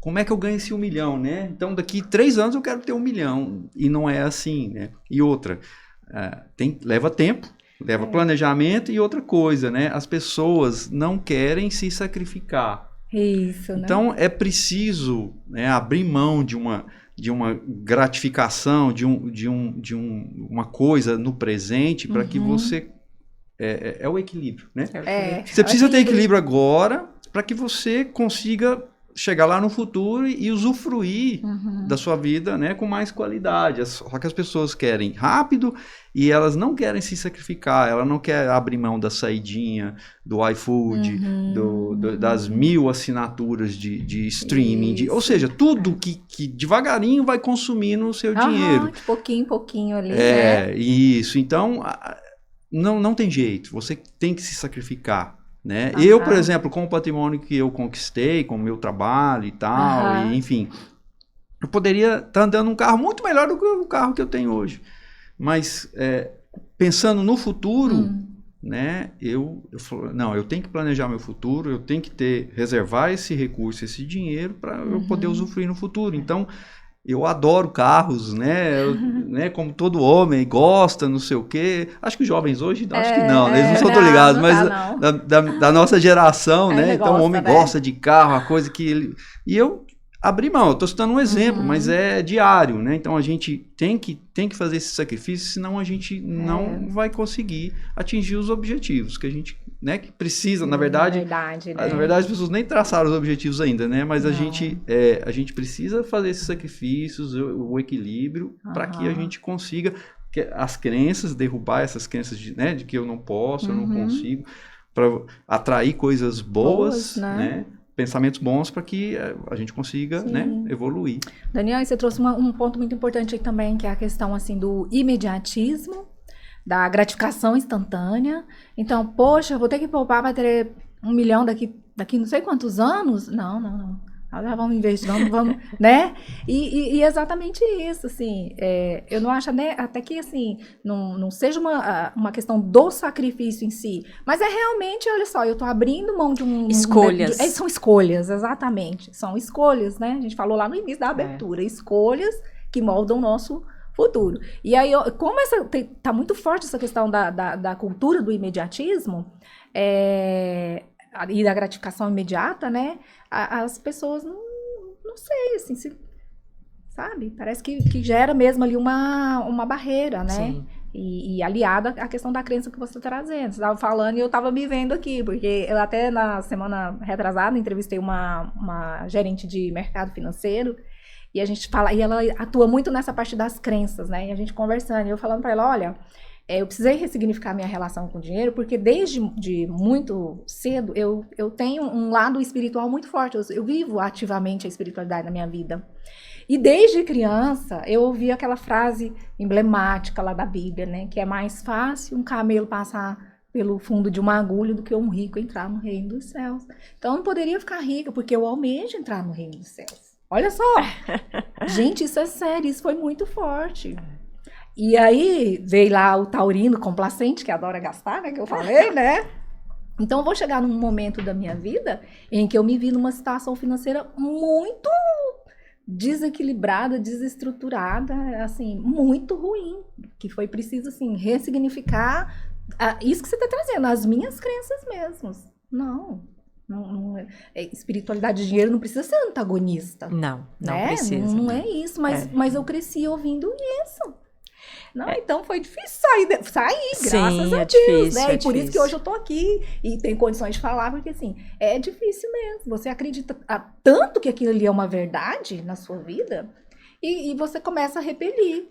como é que eu ganho esse 1 milhão, né? Então, daqui 3 anos eu quero ter 1 milhão. E não é assim, né? E outra, leva tempo, leva planejamento e outra coisa, né? As pessoas não querem se sacrificar. Isso, né? Então, é preciso, né, abrir mão de uma gratificação, de uma coisa no presente para que você... É o equilíbrio, né? Você precisa ter equilíbrio agora para que você consiga chegar lá no futuro e usufruir da sua vida, né, com mais qualidade. Só que as pessoas querem rápido e elas não querem se sacrificar, ela não quer abrir mão da saidinha, do iFood, das 1000 assinaturas de streaming, ou seja, tudo que devagarinho vai consumindo o seu dinheiro. De pouquinho em pouquinho ali, né? Isso. Então, não tem jeito, você tem que se sacrificar. Né? Eu, por exemplo, com o patrimônio que eu conquistei, com o meu trabalho e tal, e, enfim, eu poderia estar andando num carro muito melhor do que o carro que eu tenho hoje. Mas, pensando no futuro, né, eu falo, não, eu tenho que planejar meu futuro, eu tenho que reservar esse recurso, esse dinheiro, para eu poder usufruir no futuro. Então, eu adoro carros, né? Como todo homem gosta, não sei o quê. Acho que os jovens hoje, acho que não, né? Eles não são tão ligados, mas da nossa geração, né? Então o homem gosta de carro, uma coisa que ele... E eu abri mão, eu estou citando um exemplo, mas é diário, né? Então a gente tem que fazer esse sacrifício, senão a gente não vai conseguir atingir os objetivos que a gente... Né, que precisa, na verdade, né? Na verdade as pessoas nem traçaram os objetivos ainda, né? Mas a gente precisa fazer esses sacrifícios, o equilíbrio, para que a gente consiga as crenças, derrubar essas crenças de que eu não posso, eu não consigo, para atrair coisas boas, né? Pensamentos bons para que a gente consiga, né, evoluir. Daniel, você trouxe um ponto muito importante aí também, que é a questão assim do imediatismo, da gratificação instantânea. Então, poxa, eu vou ter que poupar para ter 1 milhão daqui não sei quantos anos? Não. Já vamos investir, vamos, né? E exatamente isso, assim, eu não acho até que, assim, não seja uma questão do sacrifício em si, mas é realmente, olha só, eu tô abrindo mão de escolhas. São escolhas, exatamente, são escolhas, né? A gente falou lá no início da abertura, escolhas que moldam o nosso futuro. E aí, como tá muito forte essa questão da cultura do imediatismo, e da gratificação imediata, né? As pessoas não sei, assim, sabe? Parece que gera mesmo ali uma barreira, né? Sim. E aliada à questão da crença que você está trazendo. Você estava falando e eu estava me vendo aqui, porque eu até na semana retrasada entrevistei uma gerente de mercado financeiro. E a gente fala, e ela atua muito nessa parte das crenças, né? E a gente conversando, e eu falando para ela, olha, eu precisei ressignificar minha relação com o dinheiro, porque desde muito cedo eu tenho um lado espiritual muito forte. Eu vivo ativamente a espiritualidade na minha vida. E desde criança eu ouvi aquela frase emblemática lá da Bíblia, né? Que é mais fácil um camelo passar pelo fundo de uma agulha do que um rico entrar no reino dos céus. Então eu não poderia ficar rica, porque eu almejo entrar no reino dos céus. Olha só! Gente, isso é sério, isso foi muito forte. E aí veio lá o taurino complacente, que adora gastar, né? Que eu falei, né? Então eu vou chegar num momento da minha vida em que eu me vi numa situação financeira muito desequilibrada, desestruturada, assim, muito ruim. Que foi preciso, assim, ressignificar isso que você está trazendo, as minhas crenças mesmas. Não, espiritualidade e dinheiro não precisa ser antagonista. Não né? precisa. Não é isso, mas eu cresci ouvindo isso. Não, então foi difícil sair, graças a Deus, difícil, né? é E por isso que difícil. hoje eu tô aqui e tenho condições de falar, porque assim, é difícil mesmo. Você acredita tanto que aquilo ali é uma verdade na sua vida e você começa a repelir.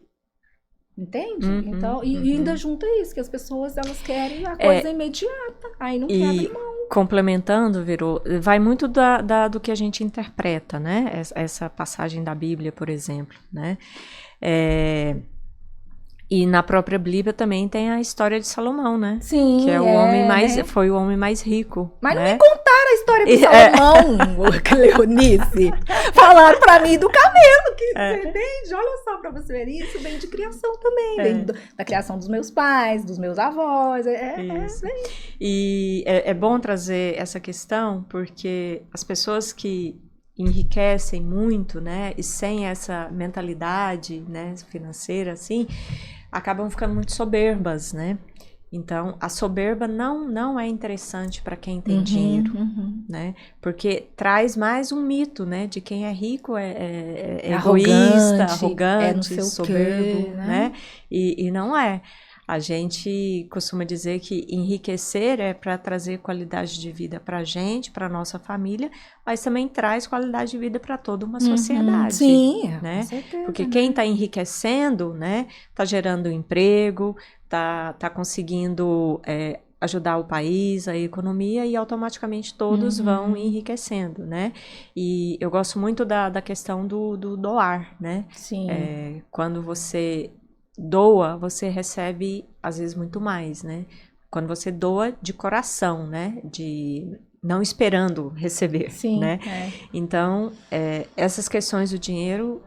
Entende? Então, e ainda junta isso, que as pessoas, elas querem a coisa imediata, aí não quer abrir mão. Complementando, Verô, vai muito do que a gente interpreta, né? Essa passagem da Bíblia, por exemplo, né? E na própria Bíblia também tem a história de Salomão, né? Sim, que é o homem mais, né? foi o homem mais rico. Mas né? não me contaram a história do Salomão, Cleonice. Falaram pra mim do camelo, que você entende? Olha só, pra você ver isso, vem de criação também, vem da criação dos meus pais, dos meus avós, E é bom trazer essa questão, porque as pessoas que enriquecem muito, né, e sem essa mentalidade, né, financeira, assim, acabam ficando muito soberbas, né? Então, a soberba não é interessante para quem tem dinheiro, né? Porque traz mais um mito, né? De quem é rico é egoísta, arrogante, soberbo, né? E não é. A gente costuma dizer que enriquecer é para trazer qualidade de vida para a gente, para a nossa família, mas também traz qualidade de vida para toda uma sociedade. Sim, né? Com certeza. Porque quem está enriquecendo, né, está gerando emprego, tá conseguindo ajudar o país, a economia, e automaticamente todos vão enriquecendo, né? E eu gosto muito da questão do doar, né? Sim. Quando você doa, você recebe, às vezes, muito mais, né? Quando você doa de coração, né? De não esperando receber, Sim, né? Então, essas questões do dinheiro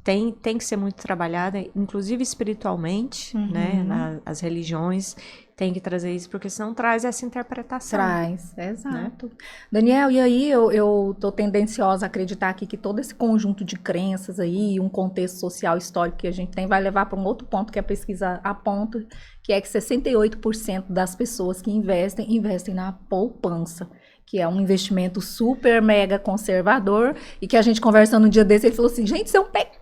tem que ser muito trabalhada, inclusive espiritualmente, né? As religiões têm que trazer isso, porque senão traz essa interpretação. Traz, exato. Né? Daniel, e aí eu tô tendenciosa a acreditar aqui que todo esse conjunto de crenças aí, um contexto social histórico que a gente tem, vai levar para um outro ponto que a pesquisa aponta, que é que 68% das pessoas que investem na poupança, que é um investimento super mega conservador, e que a gente conversando um dia desse, ele falou assim, gente, isso é um pecado!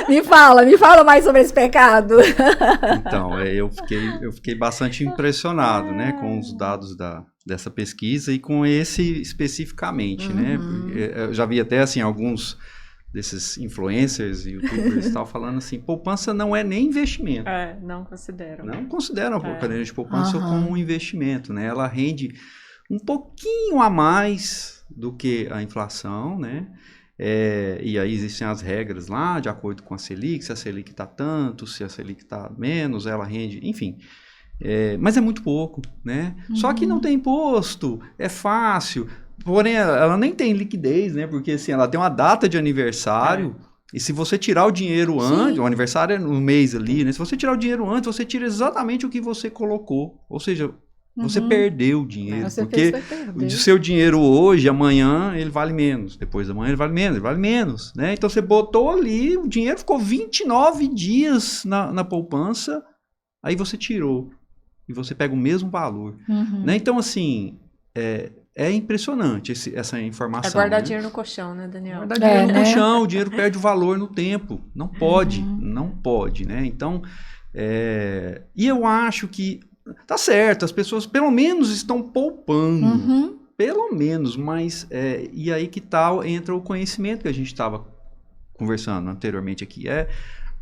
Me fala mais sobre esse pecado. Então, eu fiquei bastante impressionado, né, com os dados dessa pesquisa e com esse especificamente, né? Eu já vi até, assim, alguns desses influencers e youtubers estavam falando assim, poupança não é nem investimento. Não consideram. Não consideram a caderneta de poupança como um investimento, né? Ela rende um pouquinho a mais do que a inflação, né? E aí existem as regras lá, de acordo com a Selic, se a Selic está tanto, se a Selic está menos, ela rende, enfim. Mas é muito pouco, né? Só que não tem imposto, é fácil, porém ela nem tem liquidez, né? Porque assim, ela tem uma data de aniversário, e se você tirar o dinheiro antes, o aniversário é no mês ali, né? Se você tirar o dinheiro antes, você tira exatamente o que você colocou, ou seja, você perdeu o dinheiro, porque o seu dinheiro hoje, amanhã, ele vale menos. Depois da manhã, ele vale menos, né? Então, você botou ali, o dinheiro ficou 29 dias na poupança, aí você tirou. E você pega o mesmo valor. Né? Então, assim, é impressionante essa informação. É guardar dinheiro no colchão, né, Daniel? Guardar dinheiro no colchão, o dinheiro perde o valor no tempo. Não pode, né? Então, e eu acho que tá certo, as pessoas pelo menos estão poupando, pelo menos, mas e aí que tal entra o conhecimento que a gente estava conversando anteriormente aqui,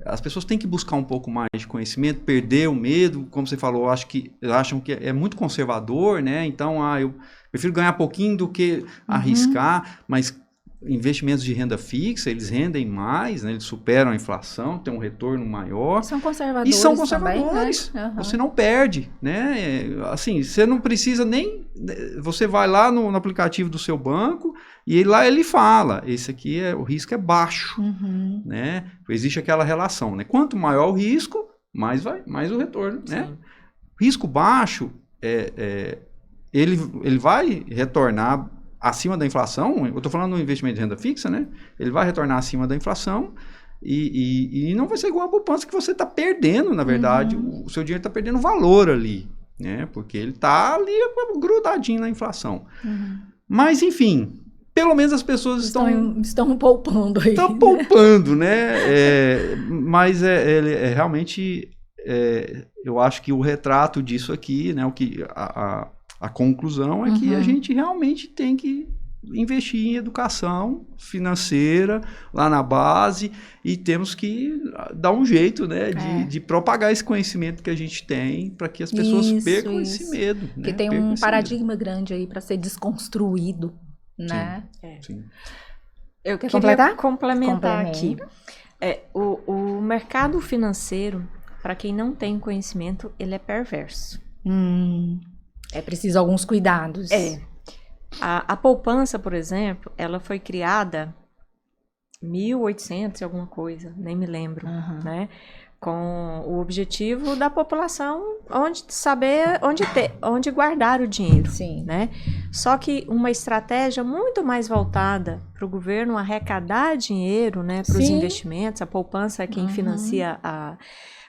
as pessoas têm que buscar um pouco mais de conhecimento, perder o medo, como você falou, acham que é muito conservador, né? Então, eu prefiro ganhar pouquinho do que arriscar, mas investimentos de renda fixa, eles rendem mais, né? Eles superam a inflação, tem um retorno maior. São conservadores. E são conservadores. Também, né? Você não perde, né? Assim, você não precisa nem... Você vai lá no aplicativo do seu banco e lá ele fala, esse aqui, o risco é baixo, né? Existe aquela relação, né? Quanto maior o risco, mais o retorno, né? Risco baixo, ele vai retornar acima da inflação. Eu estou falando do investimento de renda fixa, né? Ele vai retornar acima da inflação e não vai ser igual a poupança que você está perdendo, na verdade. O seu dinheiro está perdendo valor ali, né? Porque ele está ali grudadinho na inflação. Mas, enfim, pelo menos as pessoas estão poupando aí. Estão poupando, né? Mas realmente, eu acho que o retrato disso aqui, né? A conclusão é que a gente realmente tem que investir em educação financeira lá na base e temos que dar um jeito, né, de propagar esse conhecimento que a gente tem para que as pessoas percam esse medo. Porque tem um paradigma grande aí para ser desconstruído, né? Sim. Eu queria complementar aqui. O mercado financeiro, para quem não tem conhecimento, ele é perverso. É preciso alguns cuidados. A poupança, por exemplo, ela foi criada em 1800 e alguma coisa, nem me lembro, né? Com o objetivo da população saber onde guardar o dinheiro, né? Só que uma estratégia muito mais voltada para o governo arrecadar dinheiro, né, para os investimentos. A poupança é quem financia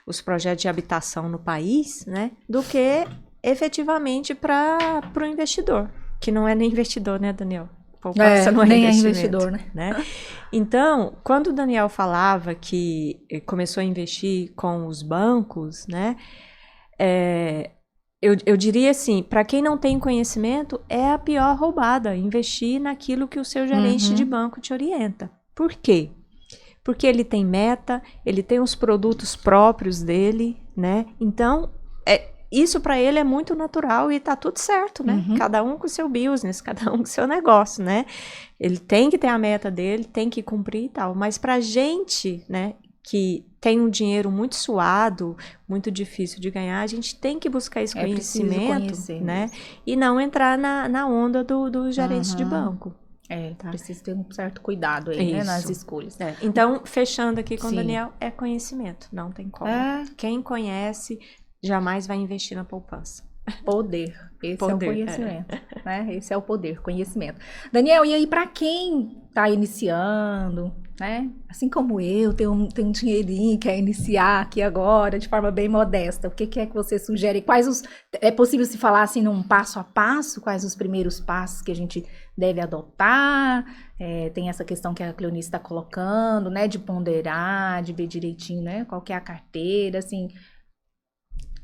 os projetos de habitação no país, né? Do que efetivamente para o investidor, que não é nem investidor, né, Daniel? Poupança não é nem investidor, né? Então, quando o Daniel falava que começou a investir com os bancos, né, eu diria assim, para quem não tem conhecimento, é a pior roubada, investir naquilo que o seu gerente de banco te orienta. Por quê? Porque ele tem meta, ele tem os produtos próprios dele, né? Então, isso para ele é muito natural e tá tudo certo, né? Cada um com o seu business, cada um com o seu negócio, né? Ele tem que ter a meta dele, tem que cumprir e tal. Mas pra gente, né, que tem um dinheiro muito suado, muito difícil de ganhar, a gente tem que buscar esse conhecimento, né? E não entrar na onda do gerente de banco. Precisa ter um certo cuidado aí, né, nas escolhas. Então, fechando aqui com o Daniel, é conhecimento, não tem como. Quem conhece jamais vai investir na poupança. Poder. Esse é o conhecimento. Né? Esse é o poder, conhecimento. Daniel, e aí para quem está iniciando, né? Assim como eu, tem um dinheirinho, quer iniciar aqui agora, de forma bem modesta, o que é que você sugere? É possível se falar assim num passo a passo? Quais os primeiros passos que a gente deve adotar? Tem essa questão que a Cleonice está colocando, né? De ponderar, de ver direitinho, né? Qual que é a carteira, assim...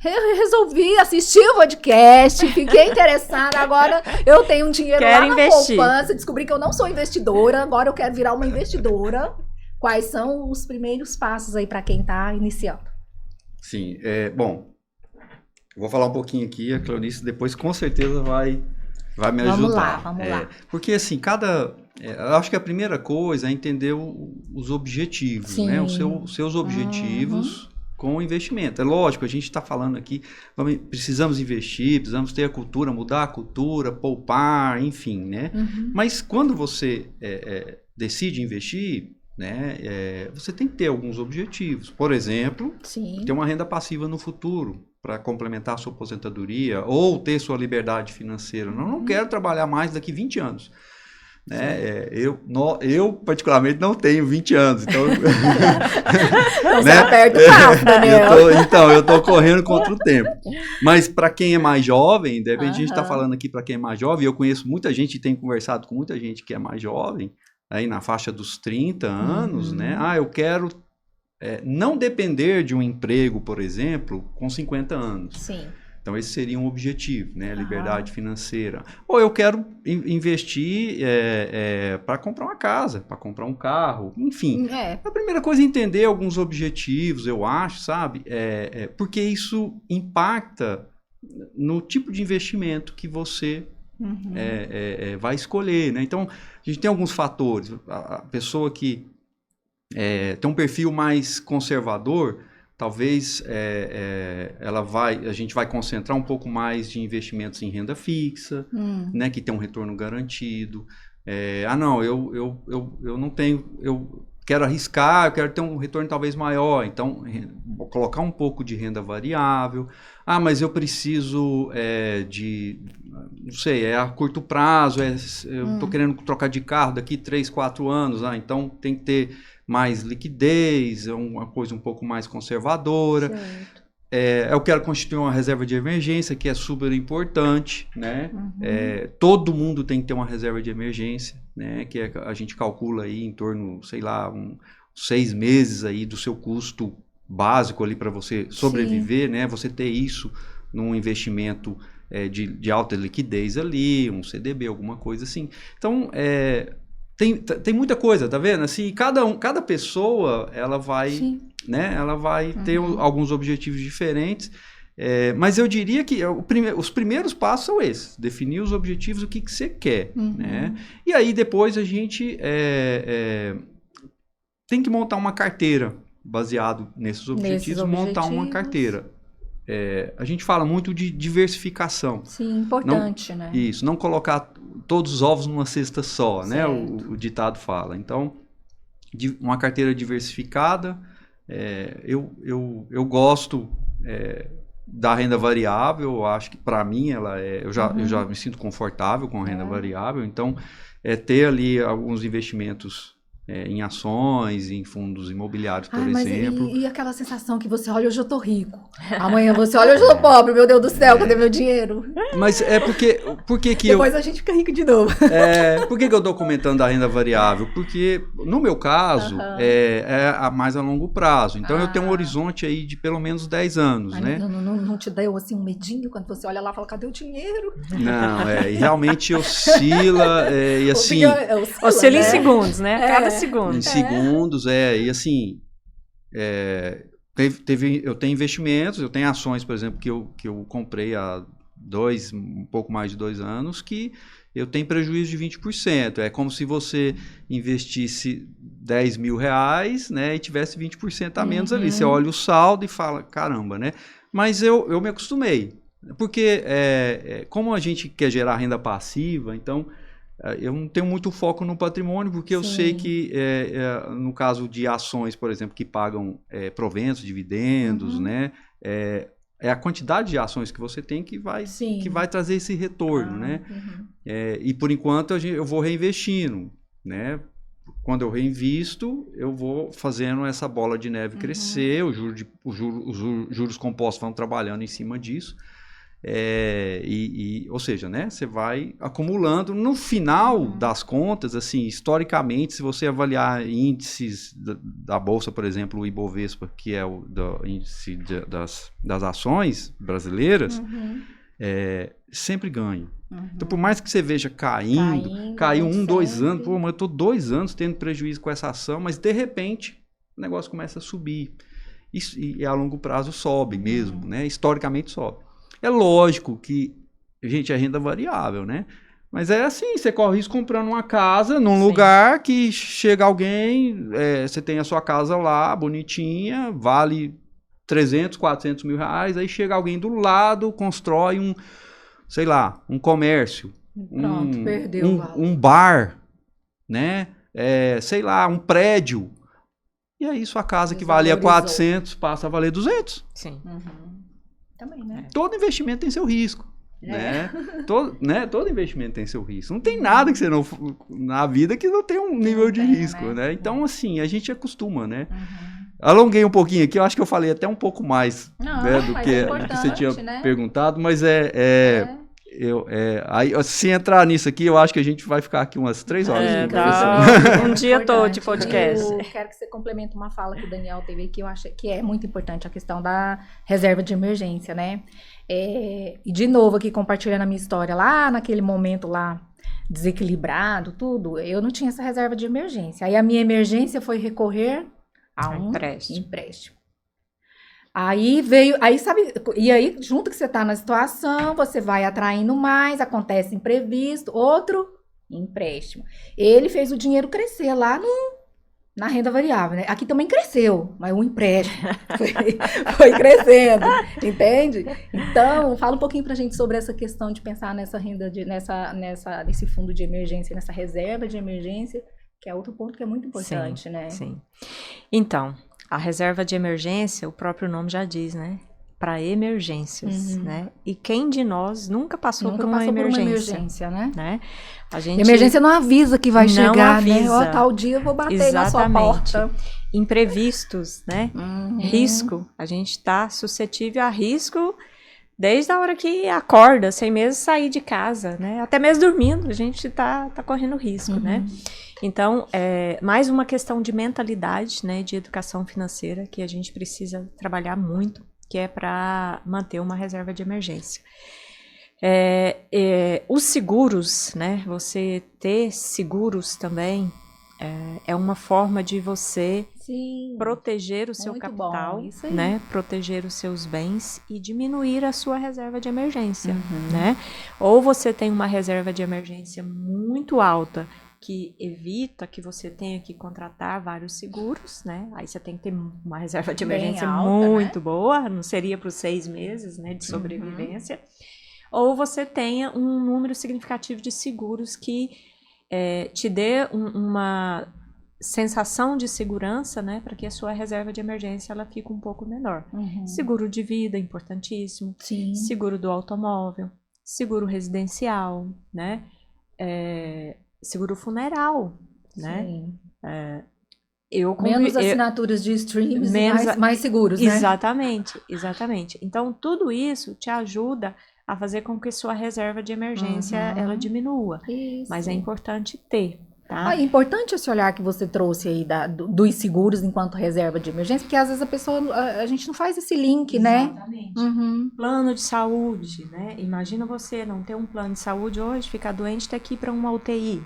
Eu resolvi assistir o podcast, fiquei interessada, agora eu tenho um dinheiro lá na poupança, descobri que eu não sou investidora, agora eu quero virar uma investidora. Quais são os primeiros passos aí para quem está iniciando? Sim, bom, eu vou falar um pouquinho aqui, a Cleonice depois com certeza vai me ajudar. Vamos lá. Porque assim, eu acho que a primeira coisa é entender os objetivos, né? Os seus objetivos com o investimento. É lógico, a gente está falando aqui, precisamos investir, precisamos ter a cultura, mudar a cultura, poupar, enfim, né? Mas quando você decide investir, né, você tem que ter alguns objetivos. Por exemplo, ter uma renda passiva no futuro para complementar a sua aposentadoria ou ter sua liberdade financeira. Eu não quero trabalhar mais daqui 20 anos. Né? Eu, particularmente, não tenho 20 anos, então... Você aperta o passo, Daniel. Eu tô correndo contra o tempo. Mas para quem é mais jovem, de repente a gente está falando aqui para quem é mais jovem, eu conheço muita gente e tenho conversado com muita gente que é mais jovem, aí na faixa dos 30 anos, né? Eu quero não depender de um emprego, por exemplo, com 50 anos. Sim. Então, esse seria um objetivo, né? Liberdade financeira. Ou eu quero investir para comprar uma casa, para comprar um carro, enfim. A primeira coisa é entender alguns objetivos, eu acho, sabe? Porque isso impacta no tipo de investimento que você vai escolher, né? Então, a gente tem alguns fatores. A pessoa que tem um perfil mais conservador, talvez a gente vai concentrar um pouco mais de investimentos em renda fixa, né? Que tem um retorno garantido. Não, eu não tenho... Eu quero arriscar, eu quero ter um retorno talvez maior, então vou colocar um pouco de renda variável. Mas eu preciso não sei, a curto prazo, eu estou querendo trocar de carro daqui 3, 4 anos, então tem que ter mais liquidez, é uma coisa um pouco mais conservadora. Certo. Eu quero constituir uma reserva de emergência, que é super importante, né? Todo mundo tem que ter uma reserva de emergência, né? Que a gente calcula aí em torno, sei lá, 6 meses aí do seu custo básico ali para você sobreviver, né? Você ter isso num investimento de alta liquidez ali, um CDB, alguma coisa assim. Então, tem muita coisa, tá vendo? Assim, cada pessoa, ela vai, né? Ela vai ter alguns objetivos diferentes. Mas eu diria que os primeiros passos são esses. Definir os objetivos, o que você quer, né? E aí, depois, a gente tem que montar uma carteira baseado nesses objetivos, montar uma carteira. A gente fala muito de diversificação. Sim, importante, né? Isso, não colocar todos os ovos numa cesta só, certo, né? O ditado fala. Então, uma carteira diversificada, eu gosto da renda variável, eu acho que para mim eu já me sinto confortável com a renda variável, então ter ali alguns investimentos em ações, em fundos imobiliários, por exemplo. E aquela sensação que você olha, hoje eu tô rico. Amanhã você olha, hoje eu tô pobre, meu Deus do céu, cadê meu dinheiro? Mas porque que depois a gente fica rico de novo. Por que eu tô comentando da renda variável? Porque, no meu caso, mais a longo prazo. Então, eu tenho um horizonte aí de pelo menos 10 anos, né? Não te deu, assim, um medinho quando você olha lá e fala, cadê o dinheiro? Não, e realmente oscila, e assim... Oscila em segundos, né? Cada segundo. Em segundos, e assim... eu tenho investimentos, eu tenho ações, por exemplo, que eu comprei há um pouco mais de 2 anos, que eu tenho prejuízo de 20%. É como se você investisse 10 mil reais, né, e tivesse 20% a menos ali. Você olha o saldo e fala, caramba, né? Mas eu me acostumei. Porque como a gente quer gerar renda passiva, então... eu não tenho muito foco no patrimônio, porque eu sei que, no caso de ações, por exemplo, que pagam proventos, dividendos, né? É a quantidade de ações que você tem que vai trazer esse retorno, né? E, por enquanto, eu vou reinvestindo, né? Quando eu reinvisto, eu vou fazendo essa bola de neve crescer, os juros compostos vão trabalhando em cima disso. Ou seja, né, você vai acumulando. No final das contas, assim, historicamente, se você avaliar índices da Bolsa, por exemplo, o Ibovespa, que é o índice das ações brasileiras, sempre ganha. Então, por mais que você veja caiu 1, 2 anos, pô, mas eu estou 2 anos tendo prejuízo com essa ação, mas de repente o negócio começa a subir. E a longo prazo sobe mesmo, né? Historicamente sobe. É lógico que, gente, é renda variável, né? Mas é assim, você corre risco comprando uma casa num lugar que chega alguém, você tem a sua casa lá, bonitinha, vale 300, 400 mil reais, aí chega alguém do lado, constrói um comércio. Pronto, perdeu um bar, né? Um prédio. E aí sua casa que valia 400 passa a valer 200. Sim. Também, né? Todo investimento tem seu risco, né? Todo investimento tem seu risco. Não tem nada que você não na vida que não tem um nível de risco, né? Então, assim, a gente acostuma, né? Alonguei um pouquinho aqui, eu acho que eu falei até um pouco mais do que você tinha perguntado, mas aí, se entrar nisso aqui, eu acho que a gente vai ficar aqui umas 3 horas. Um dia todo de podcast. Eu quero que você complemente uma fala que o Daniel teve aqui, eu acho que é muito importante a questão da reserva de emergência, né? E de novo aqui, compartilhando a minha história, lá naquele momento lá, desequilibrado, tudo, eu não tinha essa reserva de emergência. Aí a minha emergência foi recorrer a um empréstimo. Aí veio, aí sabe, e aí junto que você tá na situação, você vai atraindo mais, acontece imprevisto, outro empréstimo. Ele fez o dinheiro crescer lá na renda variável, né? Aqui também cresceu, mas o empréstimo foi, foi crescendo, entende? Então, fala um pouquinho pra gente sobre essa questão de pensar nessa renda, nesse fundo de emergência, nessa reserva de emergência, que é outro ponto que é muito importante, né? Sim. Então, a reserva de emergência, o próprio nome já diz, né? Para emergências, né? E quem de nós nunca passou por uma emergência, né? A gente emergência não avisa que vai chegar, avisa. Né? Ó, tal dia eu vou bater na sua porta. Imprevistos, né? Risco. A gente está suscetível a risco desde a hora que acorda, sem mesmo sair de casa, né? Até mesmo dormindo, a gente tá correndo risco, né? Então, é mais uma questão de mentalidade, né? De educação financeira que a gente precisa trabalhar muito, que é para manter uma reserva de emergência. Os seguros, né? Você ter seguros também é uma forma de você proteger o seu capital, né? Proteger os seus bens e diminuir a sua reserva de emergência, né? Ou você tem uma reserva de emergência muito alta que evita que você tenha que contratar vários seguros, né? Aí você tem que ter uma reserva de emergência alta, muito boa, não seria para os 6 meses, né, de sobrevivência. Ou você tenha um número significativo de seguros que te dê uma sensação de segurança, né, para que a sua reserva de emergência ela fique um pouco menor. Seguro de vida, importantíssimo. Sim. Seguro do automóvel, seguro residencial, né? Seguro funeral, né? Menos assinaturas de streams e mais seguros, né? Exatamente. Então, tudo isso te ajuda a fazer com que sua reserva de emergência ela diminua. Isso. Mas é importante ter, tá? É importante esse olhar que você trouxe aí dos seguros enquanto reserva de emergência, porque às vezes a gente não faz esse link, né? Exatamente. Plano de saúde, né? Imagina você não ter um plano de saúde hoje, ficar doente, ter que ir para uma UTI.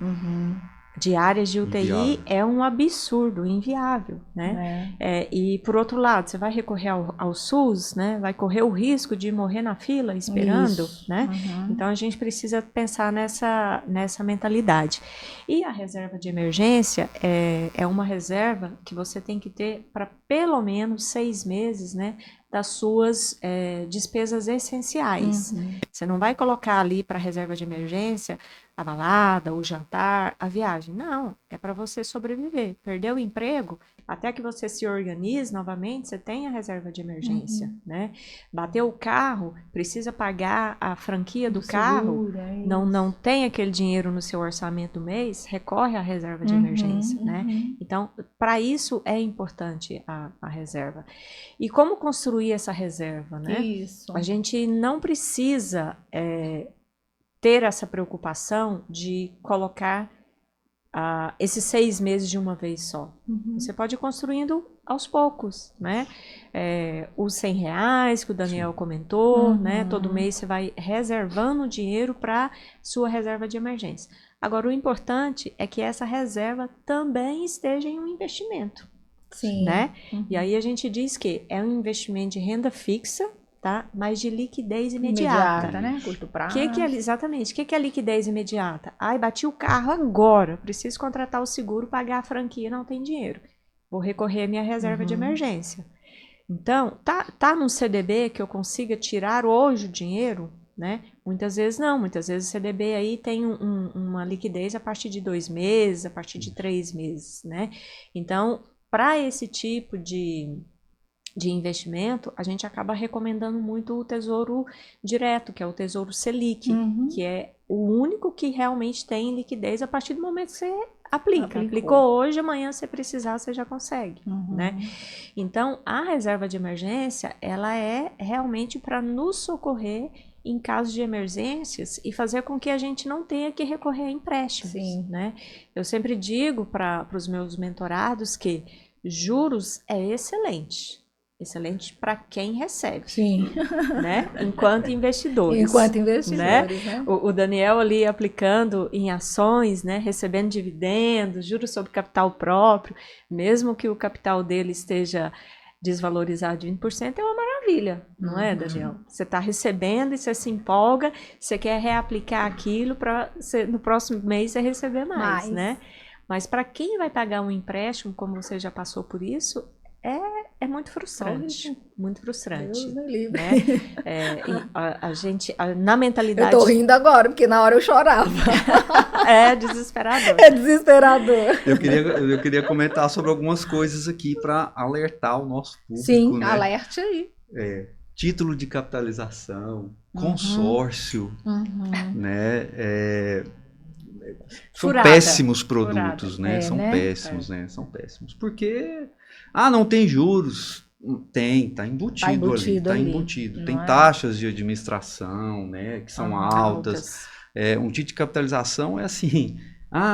Diárias de UTI inviável. É um absurdo, inviável, né? E por outro lado, você vai recorrer ao SUS, né? Vai correr o risco de morrer na fila esperando, né? Então a gente precisa pensar nessa mentalidade. E a reserva de emergência é uma reserva que você tem que ter para pelo menos 6 meses, né? Das suas despesas essenciais. Você não vai colocar ali para reserva de emergência a balada, o jantar, a viagem. Não, é para você sobreviver. Perdeu o emprego, até que você se organize novamente, você tem a reserva de emergência, né? Bateu o carro, precisa pagar a franquia do carro, não tem aquele dinheiro no seu orçamento do mês, recorre à reserva de emergência, né? Então, para isso é importante a reserva. E como construir essa reserva, né? Isso. A gente não precisa ter essa preocupação de colocar esses 6 meses de uma vez só. Você pode ir construindo aos poucos, né? Os R$100 que o Daniel comentou, né? Todo mês você vai reservando dinheiro para sua reserva de emergência. Agora, o importante é que essa reserva também esteja em um investimento. Sim. Né? E aí a gente diz que é um investimento de renda fixa, tá? Mas de liquidez imediata. Né? Curto prazo. Exatamente. O que é liquidez imediata? Ai, bati o carro agora, preciso contratar o seguro, pagar a franquia, não tem dinheiro. Vou recorrer à minha reserva de emergência. Então, tá num CDB que eu consiga tirar hoje o dinheiro, né? Muitas vezes não, muitas vezes o CDB aí tem uma liquidez a partir de 2 meses, a partir de 3 meses, né? Então, para esse tipo de investimento, a gente acaba recomendando muito o Tesouro Direto, que é o Tesouro Selic, que é o único que realmente tem liquidez a partir do momento que você aplicou hoje, amanhã se precisar, você já consegue, né? Então, a reserva de emergência, ela é realmente para nos socorrer em caso de emergências e fazer com que a gente não tenha que recorrer a empréstimos, né? Eu sempre digo para os meus mentorados que juros é excelente para quem recebe, né? Enquanto investidores. Né? O Daniel ali aplicando em ações, né? Recebendo dividendos, juros sobre capital próprio, mesmo que o capital dele esteja desvalorizar de 20% é uma maravilha, não é, Daniel? Você está recebendo e você se empolga, você quer reaplicar aquilo para no próximo mês você receber mais, né? Mas para quem vai pagar um empréstimo, como você já passou por isso, é muito frustrante. Muito frustrante. Deus me livre. Né? A gente, na mentalidade. Eu tô rindo agora, porque na hora eu chorava. É desesperador. É desesperador. Eu queria comentar sobre algumas coisas aqui para alertar o nosso público. Sim, né? alerte aí. Título de capitalização, consórcio, né? São péssimos produtos, né? São péssimos, né? São péssimos. Porque, não tem juros. Tá embutido ali. Tá embutido. Tem taxas de administração, né? Que são altas. Um título de capitalização é assim,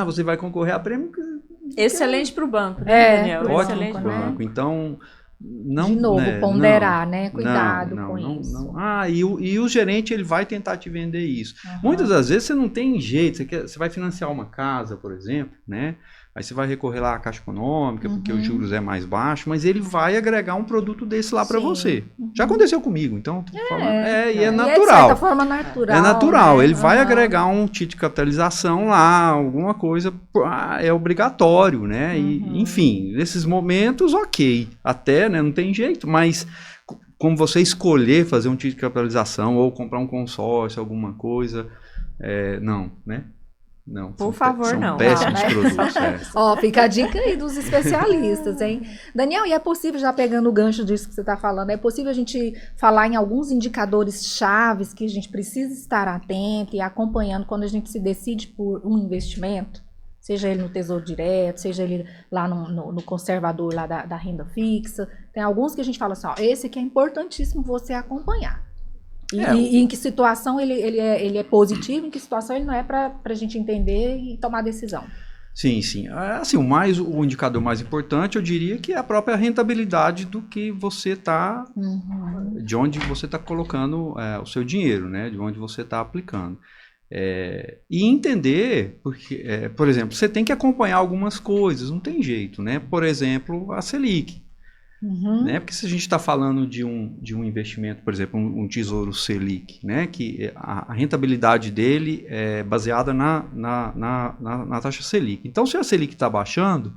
você vai concorrer a prêmio... Excelente para o banco, né, Daniel? Ótimo para o banco. Então... Não, de novo, ponderar, né? Cuidado com isso. E o gerente ele vai tentar te vender isso. Muitas das vezes você não tem jeito, você vai financiar uma casa, por exemplo, né? Aí você vai recorrer lá à Caixa Econômica, porque os juros é mais baixo, mas ele vai agregar um produto desse lá para você. Já aconteceu comigo, então tô falando, e é natural. E é de certa forma natural. É natural, né? Ele vai agregar um título de capitalização lá, alguma coisa, é obrigatório, né? E, enfim, nesses momentos, ok, até, né? Não tem jeito, mas como você escolher fazer um título de capitalização ou comprar um consórcio, alguma coisa, não, né? Não, por favor, são péssimos produtos. Fica a dica aí dos especialistas, hein? Daniel, e é possível, já pegando o gancho disso que você está falando, é possível a gente falar em alguns indicadores chaves que a gente precisa estar atento e acompanhando quando a gente se decide por um investimento? Seja ele no Tesouro Direto, seja ele lá no conservador lá da renda fixa. Tem alguns que a gente fala assim, esse aqui é importantíssimo você acompanhar. E em que situação ele é positivo, em que situação ele não é para a gente entender e tomar decisão. Sim. Assim, o indicador mais importante, eu diria que é a própria rentabilidade do que você está, de onde você está colocando o seu dinheiro, né? De onde você está aplicando. E entender, porque, por exemplo, você tem que acompanhar algumas coisas, não tem jeito, né? Por exemplo, a Selic. Né? Porque se a gente está falando de um investimento, por exemplo, um tesouro Selic, né? Que a rentabilidade dele é baseada na taxa Selic. Então, se a Selic está baixando,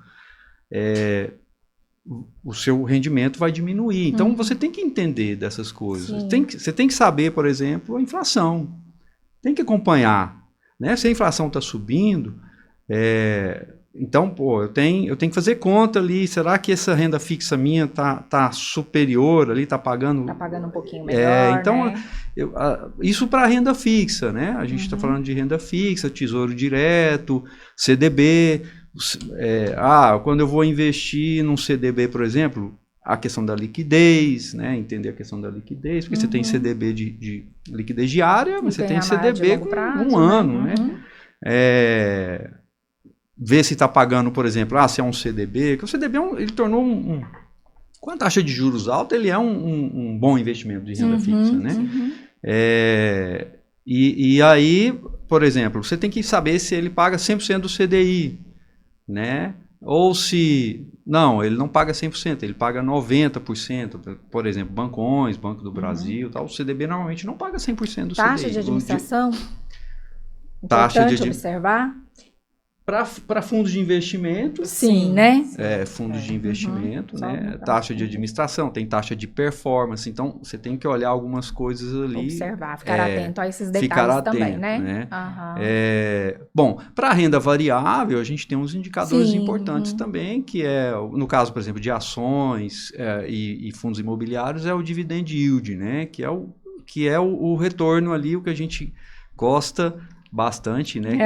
o seu rendimento vai diminuir. Então, você tem que entender dessas coisas. Você tem que saber, por exemplo, a inflação. Tem que acompanhar. Né? Se a inflação está subindo... Então, eu tenho que fazer conta ali, será que essa renda fixa minha tá superior ali, tá pagando um pouquinho melhor, então, né? Isso para renda fixa, né? A gente está falando de renda fixa, Tesouro Direto, CDB, quando eu vou investir num CDB, por exemplo, a questão da liquidez, né? Entender a questão da liquidez, porque você tem CDB de liquidez diária, mas você tem CDB com um ano, né? Ver se está pagando, por exemplo, se é um CDB, que o CDB ele tornou com a taxa de juros alta, ele é um bom investimento de renda fixa, né? E aí, por exemplo, você tem que saber se ele paga 100% do CDI, né? Ou se... Não, ele não paga 100%, ele paga 90%, por exemplo, Bancões, Banco do Brasil, tal. O CDB normalmente não paga 100% do CDI. Taxa de administração? Taxa de observar? Para fundos de investimento, sim, né? Fundos de investimento, né? Taxa de administração, tem taxa de performance, então você tem que olhar algumas coisas ali. Observar, ficar atento a esses detalhes também, né? Bom, para a renda variável, a gente tem uns indicadores importantes também, que no caso, por exemplo, de ações e fundos imobiliários, é o dividend yield, né? Que é o retorno ali, o que a gente gosta bastante, né?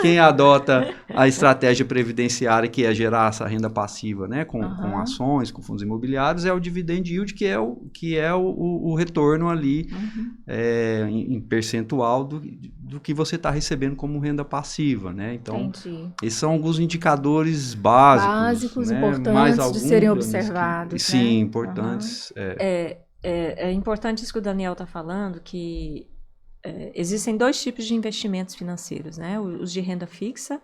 Quem adota a estratégia previdenciária, que é gerar essa renda passiva, né? Com ações, com fundos imobiliários, é o dividend yield, que é o retorno ali em percentual do que você está recebendo como renda passiva, né? Então, esses são alguns indicadores básicos, né? Importantes de serem observados. Sim, importantes. É importante isso que o Daniel está falando, que existem dois tipos de investimentos financeiros, né? Os de renda fixa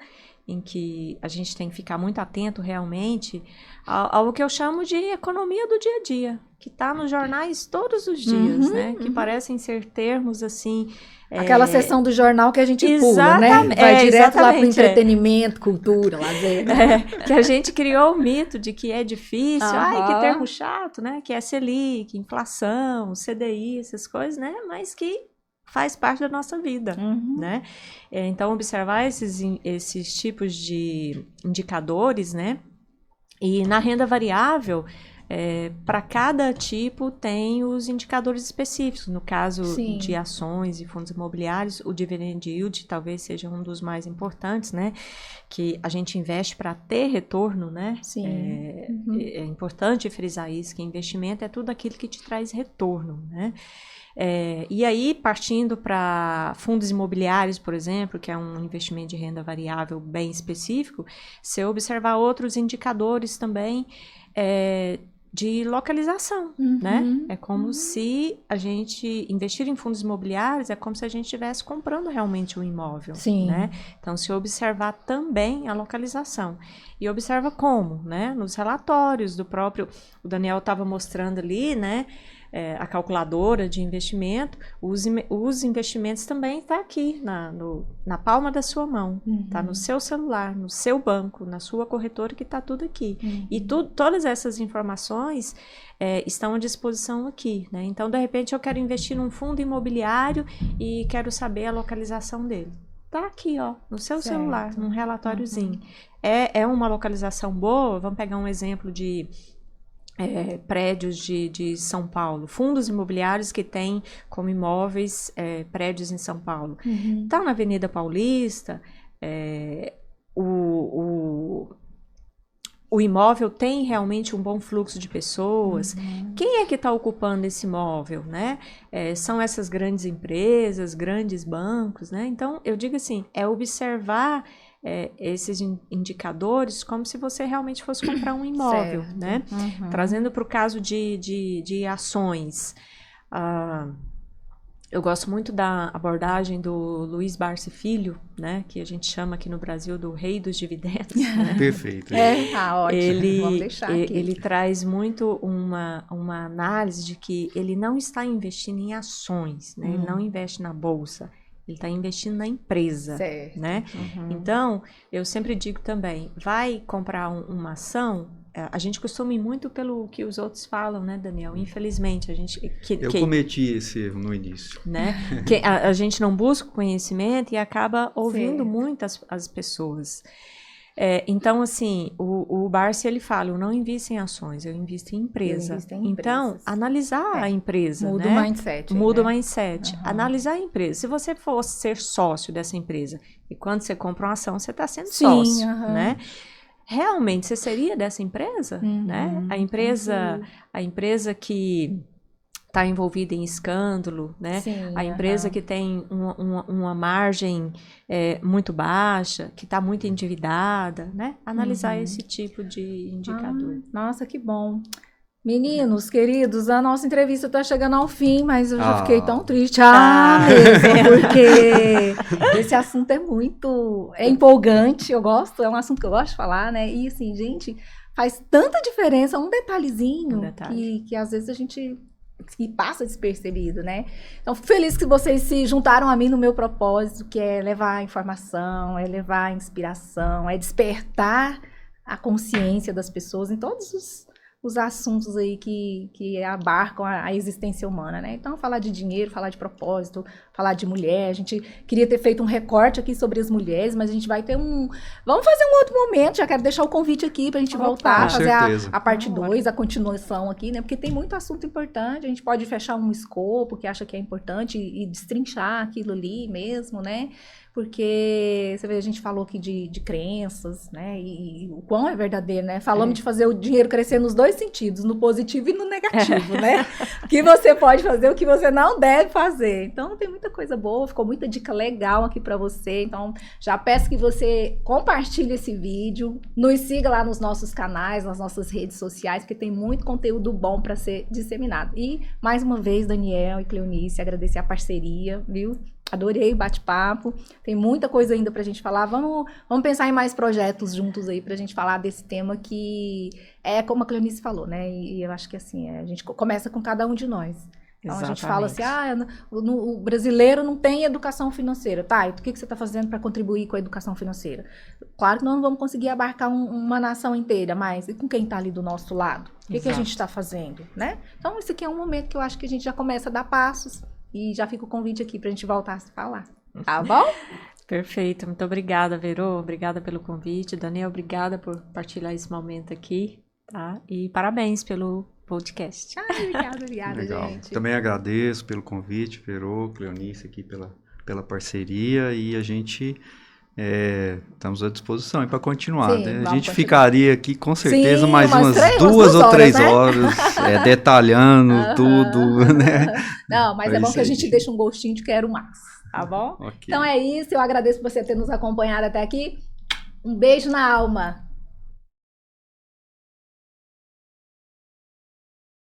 em que a gente tem que ficar muito atento realmente ao que eu chamo de economia do dia a dia, que está nos jornais todos os dias, né? Que parecem ser termos assim... Aquela seção do jornal que a gente pula, né? Vai direto lá para o entretenimento, cultura, lazer. Que a gente criou o mito de que é difícil, que termo chato, né? Que é Selic, inflação, CDI, essas coisas, né? Mas que faz parte da nossa vida, né? Então, observar esses tipos de indicadores, né? E na renda variável... para cada tipo tem os indicadores específicos. No caso de ações e fundos imobiliários, o dividend yield talvez seja um dos mais importantes, né? Que a gente investe para ter retorno, né? É importante frisar isso, que investimento é tudo aquilo que te traz retorno, né? E aí, partindo para fundos imobiliários, por exemplo, que é um investimento de renda variável bem específico, se observar outros indicadores também, de localização, né? É como se a gente investir em fundos imobiliários, é como se a gente estivesse comprando realmente um imóvel, né? Então, se observar também a localização. E observa como, né? Nos relatórios do próprio... O Daniel estava mostrando ali, né? A calculadora de investimento, os investimentos também está aqui na palma da sua mão, está no seu celular, no seu banco, na sua corretora, que está tudo aqui. E todas essas informações estão à disposição aqui, né? Então, de repente, eu quero investir num fundo imobiliário e quero saber a localização dele. Tá aqui, ó, no seu celular, num relatóriozinho. É uma localização boa? Vamos pegar um exemplo de... prédios de São Paulo, fundos imobiliários que têm como imóveis prédios em São Paulo. Está na Avenida Paulista, o imóvel tem realmente um bom fluxo de pessoas. Quem é que está ocupando esse imóvel, né? São essas grandes empresas, grandes bancos, né? Então, eu digo assim, observar esses indicadores como se você realmente fosse comprar um imóvel, né? Trazendo para o caso de ações. Eu gosto muito da abordagem do Luiz Barsi Filho, né? Que a gente chama aqui no Brasil do rei dos dividendos. Né? Perfeito. Ótimo. Vamos deixar aqui. Ele traz muito uma análise de que ele não está investindo em ações, né? Ele não investe na bolsa. Ele está investindo na empresa, né? Então, eu sempre digo também, vai comprar uma ação, a gente costuma ir muito pelo que os outros falam, né, Daniel? Infelizmente, a gente... Eu cometi esse erro no início. Né? A gente não busca conhecimento e acaba ouvindo muito as pessoas. Então, assim, o Barsi, ele fala, eu não invisto em ações, eu invisto em empresa. Então, analisar a empresa, Muda né? o mindset. Muda o mindset. Analisar a empresa. Se você fosse ser sócio dessa empresa, e quando você compra uma ação, você está sendo sócio, né? Realmente, você seria dessa empresa, né? A empresa que está envolvida em escândalo, né? A empresa que tem uma margem muito baixa, que está muito endividada, né? Analisar esse tipo de indicador. Nossa, que bom. Meninos, queridos, a nossa entrevista está chegando ao fim, mas eu já fiquei tão triste. Mesmo, porque esse assunto é empolgante, eu gosto, é um assunto que eu gosto de falar, né? E assim, gente, faz tanta diferença, um detalhezinho, que às vezes a gente... que passa despercebido, né? Então, fico feliz que vocês se juntaram a mim no meu propósito, que é levar informação, é levar inspiração, é despertar a consciência das pessoas em todos os assuntos aí que abarcam a existência humana, né? Então, falar de dinheiro, falar de propósito, falar de mulher, a gente queria ter feito um recorte aqui sobre as mulheres, mas a gente vai ter vamos fazer um outro momento, já quero deixar o convite aqui pra gente voltar, a fazer a parte 2, a continuação aqui, né? Porque tem muito assunto importante, a gente pode fechar um escopo que acha que é importante e destrinchar aquilo ali mesmo, né? Porque, você vê, a gente falou aqui de crenças, né? E o quão é verdadeiro, né? Falamos de fazer o dinheiro crescer nos dois sentidos, no positivo e no negativo, né? O que você pode fazer, o que você não deve fazer. Então, tem muita coisa boa, ficou muita dica legal aqui para você. Então, já peço que você compartilhe esse vídeo, nos siga lá nos nossos canais, nas nossas redes sociais, porque tem muito conteúdo bom para ser disseminado. E, mais uma vez, Daniel e Cleonice, agradecer a parceria, viu? Adorei o bate-papo. Tem muita coisa ainda pra gente falar. Vamos pensar em mais projetos juntos aí pra gente falar desse tema que é como a Cleonice falou, né? E eu acho que assim, a gente começa com cada um de nós. Então a gente fala assim, o brasileiro não tem educação financeira. Tá, e o que você está fazendo para contribuir com a educação financeira? Claro que nós não vamos conseguir abarcar uma nação inteira, mas e com quem está ali do nosso lado? O que a gente está fazendo, né? Então esse aqui é um momento que eu acho que a gente já começa a dar passos e já fica o convite aqui para a gente voltar a se falar. Tá bom? Perfeito, muito obrigada, Verô, obrigada pelo convite. Daniel, obrigada por partilhar esse momento aqui, tá? E parabéns pelo podcast. Obrigada, Legal. gente. Também agradeço pelo convite, Verô, Cleonice aqui pela parceria e a gente estamos à disposição para continuar. Sim, né? A gente continuar. Ficaria aqui com certeza Sim, mais umas 2 ou 3 horas, detalhando tudo, né? Não, mas é bom que a gente deixa um gostinho de quero mais, tá bom? Okay. Então é isso, eu agradeço por você ter nos acompanhado até aqui. Um beijo na alma.